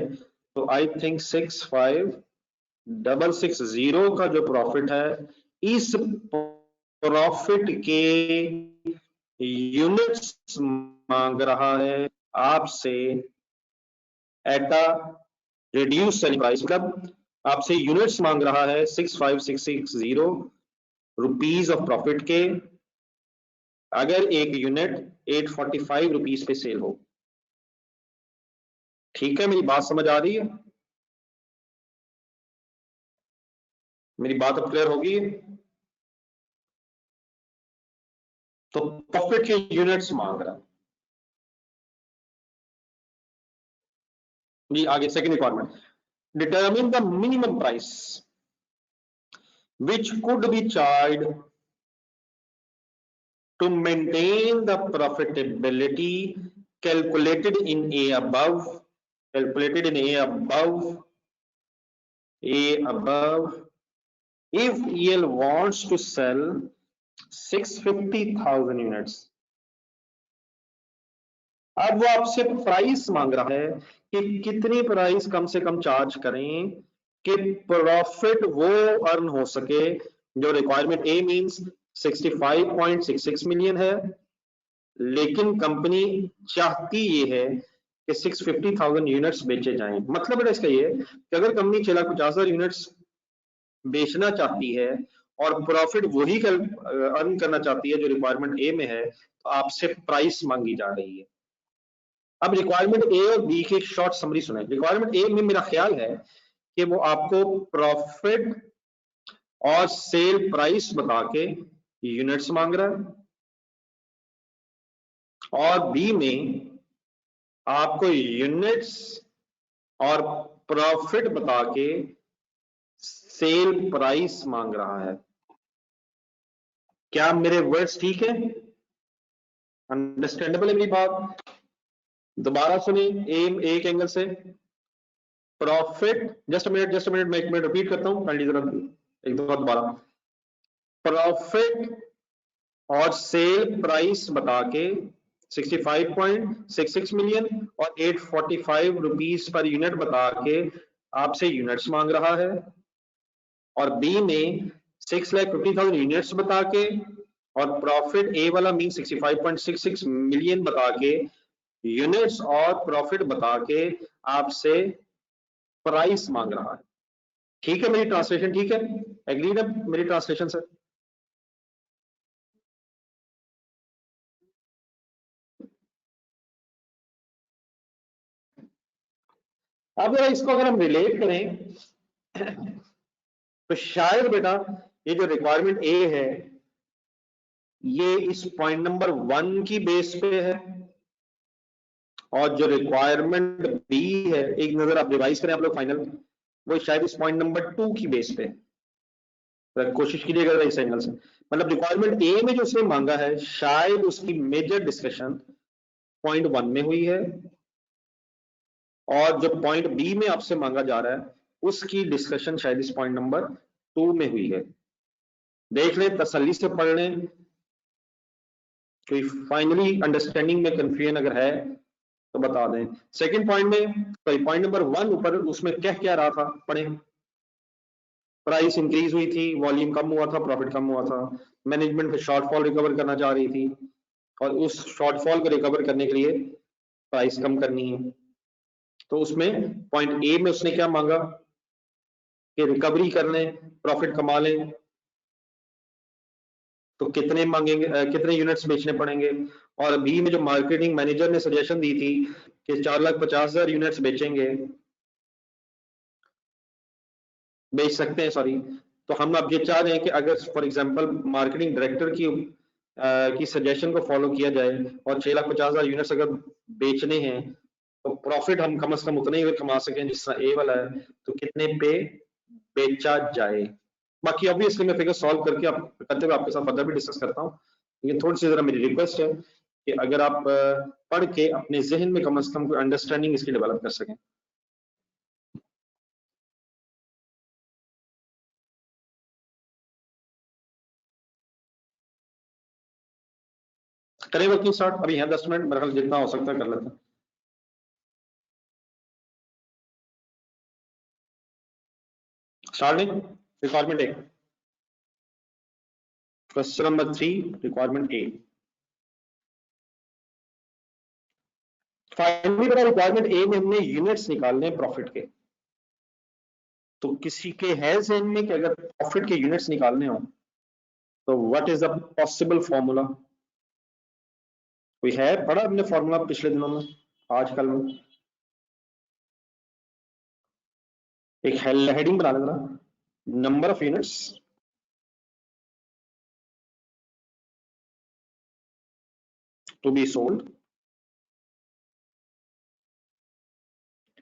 तो आई थिंक 65660 का जो प्रॉफिट है, इस प्रॉफिट के यूनिट्स मांग रहा है आपसे at a reduce selling price, मतलब आपसे यूनिट्स मांग रहा है 65660 रुपीज ऑफ प्रॉफिट के, अगर एक यूनिट 845 रुपीज पे सेल हो। ठीक है, मेरी बात समझ आ रही है? मेरी बात अब क्लियर होगी? तो प्रॉफिट के यूनिट्स मांग रहा है जी। आगे second requirement, determine the minimum price which could be charged to maintain the profitability calculated in A above, if EL wants to sell 650,000 units। अब वो आपसे प्राइस मांग रहा है कि कितनी प्राइस कम से कम चार्ज करें कि प्रॉफिट वो अर्न हो सके। जो रिक्वायरमेंट ए मींस 65.66 मिलियन है, लेकिन कंपनी चाहती ये है कि 650,000 यूनिट्स बेचे जाएं। मतलब है इसका ये कि अगर कंपनी 6,50,000 यूनिट्स बेचना चाहती है और प्रॉफिट वही अर्न करना चाहती है जो रिक्वायरमेंट ए में है, तो आपसे प्राइस मांगी जा रही है। अब रिक्वायरमेंट ए और बी की एक शॉर्ट समरी सुने। रिक्वायरमेंट ए में मेरा ख्याल है कि वो आपको प्रॉफिट और सेल प्राइस बता के यूनिट्स मांग रहा है, और बी में आपको यूनिट्स और प्रॉफिट बता के सेल प्राइस मांग रहा है। क्या मेरे वर्ड्स ठीक है? अंडरस्टैंडेबल है मेरी बात? दोबारा सुनिए एक एंगल से। प्रॉफिट, जस्ट मिनट मैं एक मिनट रिपीट करता हूं, काइंडली जरा एक दो बार दोबारा। प्रॉफिट और सेल प्राइस बता के 65.66 मिलियन और 845 रुपीस पर यूनिट बता के आपसे यूनिट्स मांग रहा है, और बी में 6,50,000 यूनिट्स बता के और प्रॉफिट ए वाला मीन 65.66 मिलियन बता के यूनिट्स और प्रॉफिट बता के आपसे प्राइस मांग रहा है। ठीक है मेरी ट्रांसलेशन? ठीक है, एग्रीड है मेरी ट्रांसलेशन से? अब जरा इसको अगर हम रिलेट करें तो शायद बेटा ये जो रिक्वायरमेंट ए है ये इस पॉइंट नंबर 1 की बेस पे है, और जो रिक्वायरमेंट बी है, एक नजर आप रिवाइज करें आप लोग फाइनल, वो शायद इस पॉइंट नंबर 2 की बेस पे। तो कोशिश कीजिएगा इस एंगल से, मतलब रिक्वायरमेंट ए में जो उसने मांगा है शायद उसकी मेजर डिस्कशन पॉइंट 1 में हुई है, और जो पॉइंट बी में आपसे मांगा जा रहा है उसकी डिस्कशन शायद इस पॉइंट नंबर 2 में हुई है। देख लें, तसल्ली से पढ़ लें, कोई फाइनली अंडरस्टैंडिंग में कंफ्यूजन अगर है तो बता दें। सेकंड पॉइंट में, सॉरी पॉइंट नंबर 1 ऊपर, उसमें क्या रहा था पढ़े। प्राइस इंक्रीज हुई थी, वॉल्यूम कम हुआ था, प्रॉफिट कम हुआ था, मैनेजमेंट फिर शॉर्टफॉल रिकवर करना चाह रही थी, और उस शॉर्टफॉल को रिकवर करने के लिए प्राइस कम करनी है। तो उसमें पॉइंट ए में उसने क्या मांगा कि रिकवरी कर लें, प्रॉफिट कमा लें, तो कितने मांगेंगे, कितने यूनिट्स बेचने पड़ेंगे। और बी में जो मार्केटिंग मैनेजर ने सजेशन दी थी कि 4,50,000 यूनिट्स बेच सकते हैं, सॉरी। तो हम अब ये चाह रहे हैं कि अगर फॉर एग्जांपल मार्केटिंग डायरेक्टर की सजेशन को फॉलो किया जाए और 6,50,000 यूनिट्स अगर बेचने हैं, तो प्रॉफिट हम कम से कम उतना ही कमा सकें जिस तरह ए वाला है, तो कितने पे बेचा जाए। बाकी ऑब्वियसली मैं फिगर सॉल्व करते हुए आपके साथ फर्दर भी डिस्कस करता हूँ, लेकिन थोड़ी सी जरा मेरी रिक्वेस्ट है कि अगर आप पढ़ के अपने जहन में कम से कम कोई अंडरस्टैंडिंग इसकी डेवलप कर सकें। करें वर्किंग स्टार्ट, अभी है 10 मिनट, मेरे ख्याल जितना हो सकता है कर लेते हैं। स्टार्टिंग रिक्वायरमेंट ए, क्वेश्चन नंबर 3, रिक्वायरमेंट ए। फाइनली बड़ा रिक्वायरमेंट ए में हमने यूनिट्स निकालने हैं प्रॉफिट के। तो किसी के है जहन में कि अगर प्रॉफिट के यूनिट्स निकालने हो तो what is the possible formula? कोई है? पढ़ा हमने फॉर्मूला पिछले दिनों में, आजकल में? एक हेडिंग बना लेना, number of units to be sold,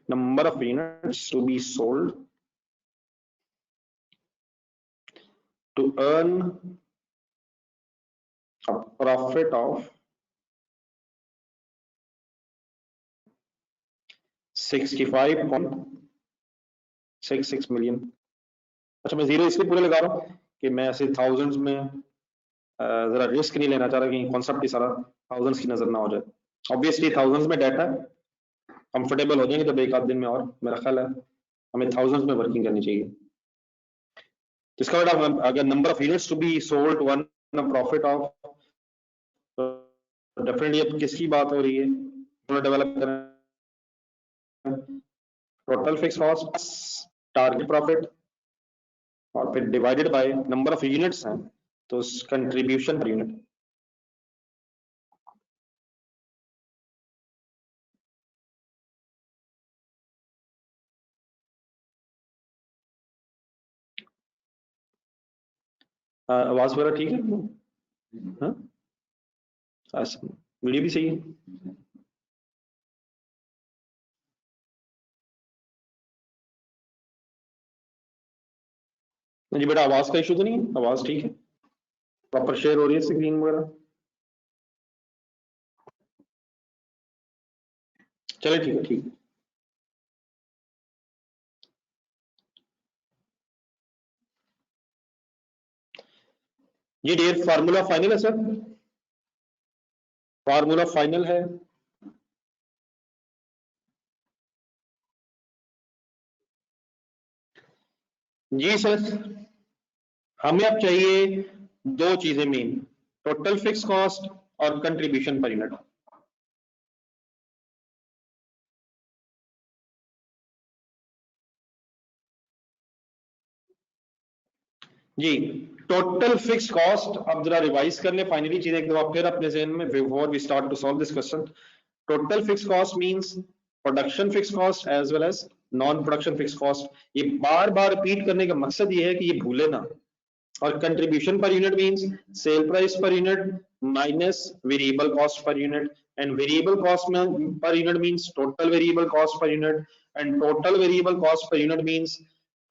number of units to be sold to earn a profit of 65.66 million। अच्छा, मैं जीरो इसलिए पूरे लगा रहा हूँ कि मैं ऐसे थाउजेंड्स में जरा रिस्क नहीं लेना चाह रहा कि कॉन्सेप्ट ही सारा थाउजेंड्स की नजर ना हो जाए। ऑब्वियसली थाउजेंड्स में डाटा कंफर्टेबल हो जाएंगे तब एक आध दिन में, और मेरा ख्याल है हमें थाउजेंड्स में वर्किंग करनी चाहिए। इसका मतलब अगर number of units to be sold to earn profit of, definitely अब किसकी बात हो रही है, डेवलप करें total fix cost target profit और फिर divided by number of units हैं तो कंट्रीब्यूशन पर यूनिट। आवाज वगैरह ठीक है? हाँ, वीडियो भी सही है। जी बेटा, आवाज का इशू तो नहीं है? आवाज ठीक है, प्रॉपर शेयर हो रही है स्क्रीन वगैरह? चलिए ठीक है, ठीक है। ये डियर फार्मूला फाइनल है सर, फार्मूला फाइनल है। जी सर, हमें अब चाहिए दो चीजें मेन, टोटल फिक्स कॉस्ट और कंट्रीब्यूशन पर यूनिट। जी, टोटल फिक्स कॉस्ट, अब जरा रिवाइज कर ले फाइनली चीजें एक दफा फिर अपने जहन में before we start to solve this question. Total fix cost means production fix cost as well as non production fix cost. ये बार बार रिपीट करने का मकसद ये है कि ये भूले ना। और contribution per unit means sale price पर unit minus variable cost per unit, and variable cost में per unit means total variable cost per unit, and total variable cost per unit means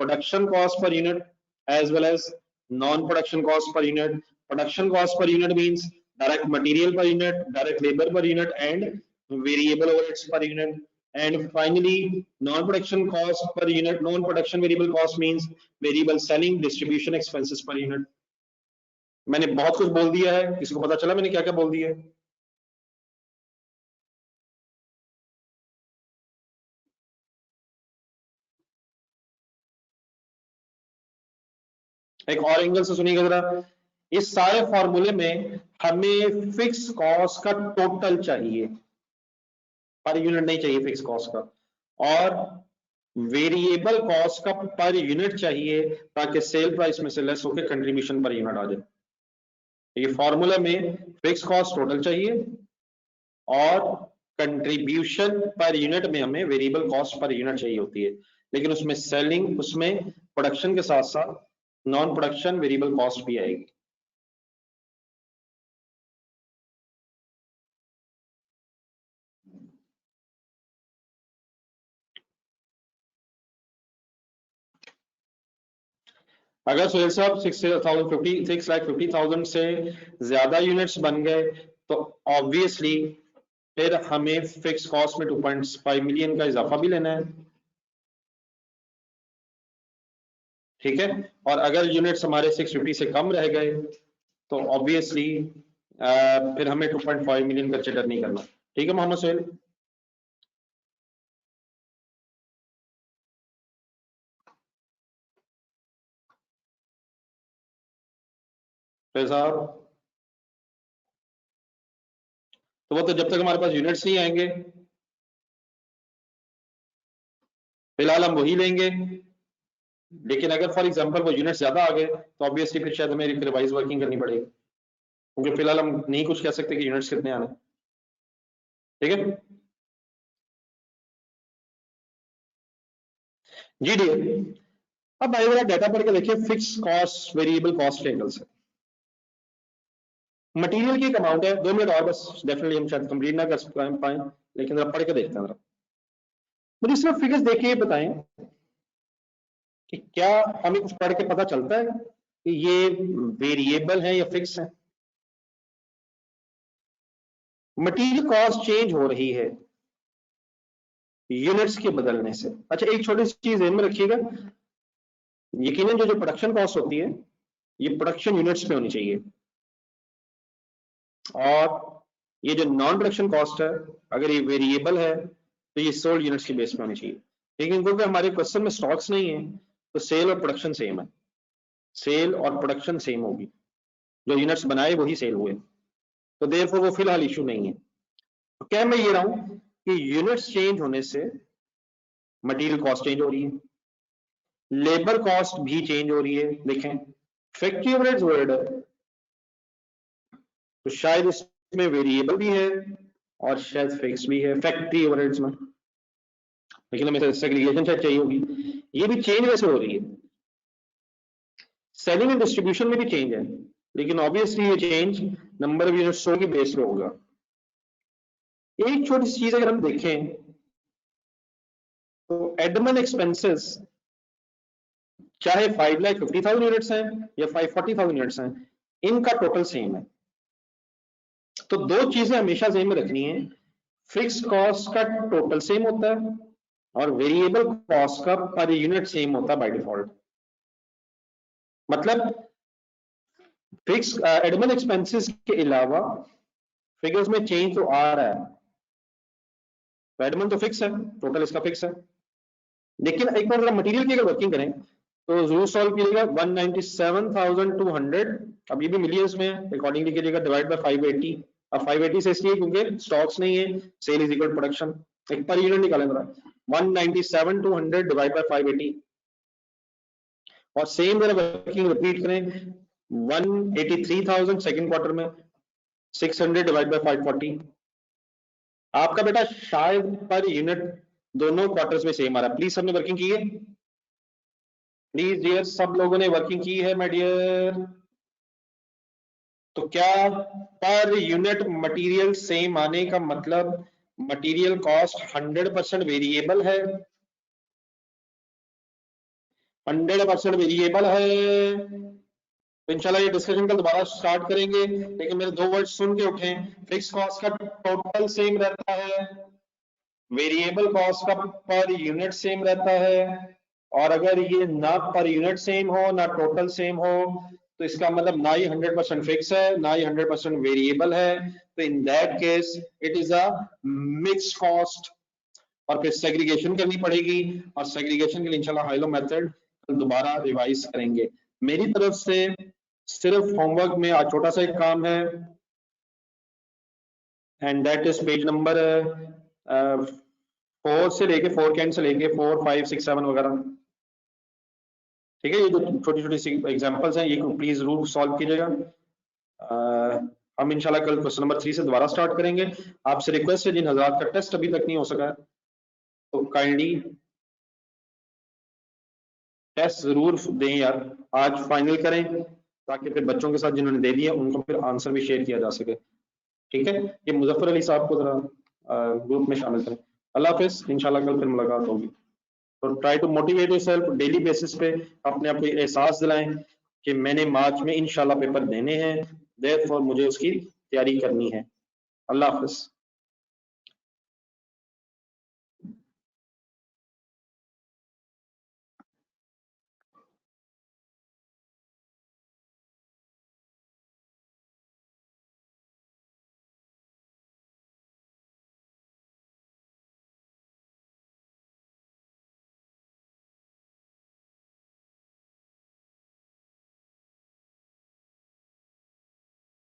production cost per unit as well as non-production cost per unit. Production cost per unit means direct material per unit, direct labor per unit, and variable overheads per unit. And finally, non-production cost per unit, non-production variable cost means variable selling, distribution expenses per unit. मैंने बहुत कुछ बोल दिया है, किसी को पता चला मैंने क्या क्या बोल दिया है? एक और एंगल से सुनिएगा जरा, इस सारे फॉर्मूले में हमें फिक्स कॉस्ट का टोटल चाहिए, पर यूनिट नहीं चाहिए फिक्स कॉस्ट का, और वेरिएबल कॉस्ट का पर यूनिट चाहिए ताकि सेल प्राइस में से लेस होकर कंट्रीब्यूशन पर यूनिट आ जाए। ये फॉर्मूला में फिक्स कॉस्ट टोटल चाहिए और कंट्रीब्यूशन पर यूनिट में हमें वेरिएबल कॉस्ट पर यूनिट चाहिए होती है, लेकिन उसमें सेलिंग, उसमें प्रोडक्शन के साथ साथ नॉन प्रोडक्शन वेरिएबल कॉस्ट भी आएगी। अगर सुहेल साहब 6,50,000 से ज्यादा यूनिट्स बन गए तो ऑब्वियसली फिर हमें फिक्स कॉस्ट में 2.5 मिलियन का इजाफा भी लेना है, ठीक है। और अगर यूनिट्स हमारे 650 से कम रह गए तो ऑब्वियसली फिर हमें 2.5 मिलियन कंसिडर नहीं करना, ठीक है मोहम्मद सुहेल? साहब, तो वो तो जब तक हमारे पास यूनिट्स नहीं आएंगे फिलहाल हम वही लेंगे, लेकिन अगर फॉर एग्जांपल वो यूनिट ज्यादा आ गए तो ऑब्वियसली फिर शायद हमें रिवाइज वर्किंग करनी पड़ेगी, क्योंकि फिलहाल हम नहीं कुछ कह सकते कि यूनिट्स कितने आने, ठीक है जी डी। अब भाई जरा डाटा पढ़ के देखिए फिक्स कॉस्ट वेरिएबल कॉस्ट के एंगल से। मटेरियल की एक अमाउंट है, 2 मिनट और बस, डेफिनेटली हम शायद कंप्लीट ना कर पाए, लेकिन जरा पढ़ के देखते हैं। जरा मुझे सिर्फ फिगर्स देख के बताएं कि क्या हमें कुछ पढ़ के पता चलता है कि ये वेरिएबल है या फिक्स है। मटेरियल कॉस्ट चेंज हो रही है यूनिट्स के बदलने से। अच्छा, एक छोटी सी चीज ध्यान में रखिएगा, यकीनन जो प्रोडक्शन कॉस्ट होती है ये प्रोडक्शन यूनिट्स पे होनी चाहिए, और ये जो नॉन प्रोडक्शन कॉस्ट है अगर ये वेरिएबल है तो ये सोल्ड यूनिट्स के बेस पे होनी चाहिए। लेकिन क्योंकि हमारे क्वेश्चन में स्टॉक्स नहीं है तो सेल और प्रोडक्शन सेम है, सेल और प्रोडक्शन सेम होगी, जो यूनिट्स बनाए वही सेल हुए, तो देयरफॉर वो फिलहाल इशू नहीं है। तो क्या मैं ये रहा हूं कि यूनिट्स चेंज होने से मटेरियल कॉस्ट चेंज हो रही है, लेबर कॉस्ट भी चेंज हो रही है। देखें फैक्ट्री ओवरहेड्स वर्ड है तो शायद इसमें वेरिएबल भी है और शायद फिक्स भी है फैक्ट्री ओवरहेड्स में, लेकिन हमें सेग्रीगेशन शायद चाहिए होगी। ये भी चेंज वैसे हो रही है, सेलिंग एंड डिस्ट्रीब्यूशन में भी चेंज है, लेकिन ऑब्वियसली ये चेंज नंबर ऑफ यूनिट्स की बेस पे होगा। एक छोटी सी चीज अगर हम देखें तो एडमिन एक्सपेंसेस चाहे 5,50,000 यूनिट्स हैं या 540,000 यूनिट्स हैं, इनका टोटल सेम है। तो दो चीजें हमेशा ध्यान में रखनी है, फिक्स कॉस्ट का टोटल सेम होता है और वेरिएबल कॉस्ट का पर यूनिट सेम होता है बाय डिफॉल्ट। मतलब फिक्स एडमिन एक्सपेंसेस के अलावा फिगर्स में चेंज तो आ रहा है, एडमिन तो फिक्स है, टोटल इसका फिक्स है, लेकिन एक बार मटेरियल की अगर वर्किंग करें तो जरूर सॉल्व कीजिएगा 197,200, अब ये भी मिलियंस में अकॉर्डिंगली कीजिएगा, डिवाइड बाय 580। अब 580 से इसलिए क्योंकि स्टॉक्स नहीं है, सेल इज इक्वल प्रोडक्शन, एक पर यूनिट निकालें जरा, 197,200 डिवाइड बाय 580, और सेम जरा वर्किंग रिपीट करें 183,000 सेकंड क्वार्टर में 600 डिवाइड बाय 540। आपका बेटा शायद पर यूनिट दोनों क्वार्टर्स में सेम आ रहा है। प्लीज सबने वर्किंग की है, प्लीज डियर, सब लोगों ने वर्किंग की है माय डियर। तो क्या पर यूनिट मटेरियल सेम आने का मतलब मटेरियल कॉस्ट 100% वेरिएबल है, 100% वेरिएबल है। तो इंशाल्लाह ये डिस्कशन कल दोबारा स्टार्ट करेंगे, लेकिन मेरे दो वर्ड सुन के उठे, फिक्स कॉस्ट का टोटल सेम रहता है, वेरिएबल कॉस्ट का पर यूनिट सेम रहता है, और अगर ये ना पर यूनिट सेम हो ना टोटल सेम हो तो इसका मतलब ना ही 100% फिक्स है ना ही 100% वेरिएबल है, तो in that case it is a mixed cost, और फिर सेग्रीगेशन करनी पड़ेगी, और सेग्रीगेशन के लिए इंशाल्लाह हाइलो मेथड कल दोबारा रिवाइज करेंगे। मेरी तरफ से सिर्फ होमवर्क में आज छोटा सा एक काम है, and that is page number 4 से लेके 4 कैंड से लेके 4, 5, 6, 7 वगैरह, ठीक है। ये जो छोटी छोटी सी एग्जांपल्स हैं ये प्लीज जरूर सॉल्व कीजिएगा। हम इंशाल्लाह कल क्वेश्चन नंबर 3 से दोबारा स्टार्ट करेंगे। आपसे रिक्वेस्ट है जिन हजरात का टेस्ट अभी तक नहीं हो सका है तो काइंडली टेस्ट जरूर दें यार, आज फाइनल करें ताकि फिर बच्चों के साथ जिन्होंने दे दिया उनको फिर आंसर भी शेयर किया जा सके, ठीक है। ये मुजफ्फर अली साहब को जरा ग्रुप में शामिल करें। अल्लाह हाफिज, इंशाल्लाह कल फिर मुलाकात होगी। तो try to motivate yourself, daily basis पे अपने आप को एहसास दिलाएं कि मैंने मार्च में इंशाल्लाह पेपर देने हैं, देयरफॉर मुझे उसकी तैयारी करनी है। अल्लाह हाफिज।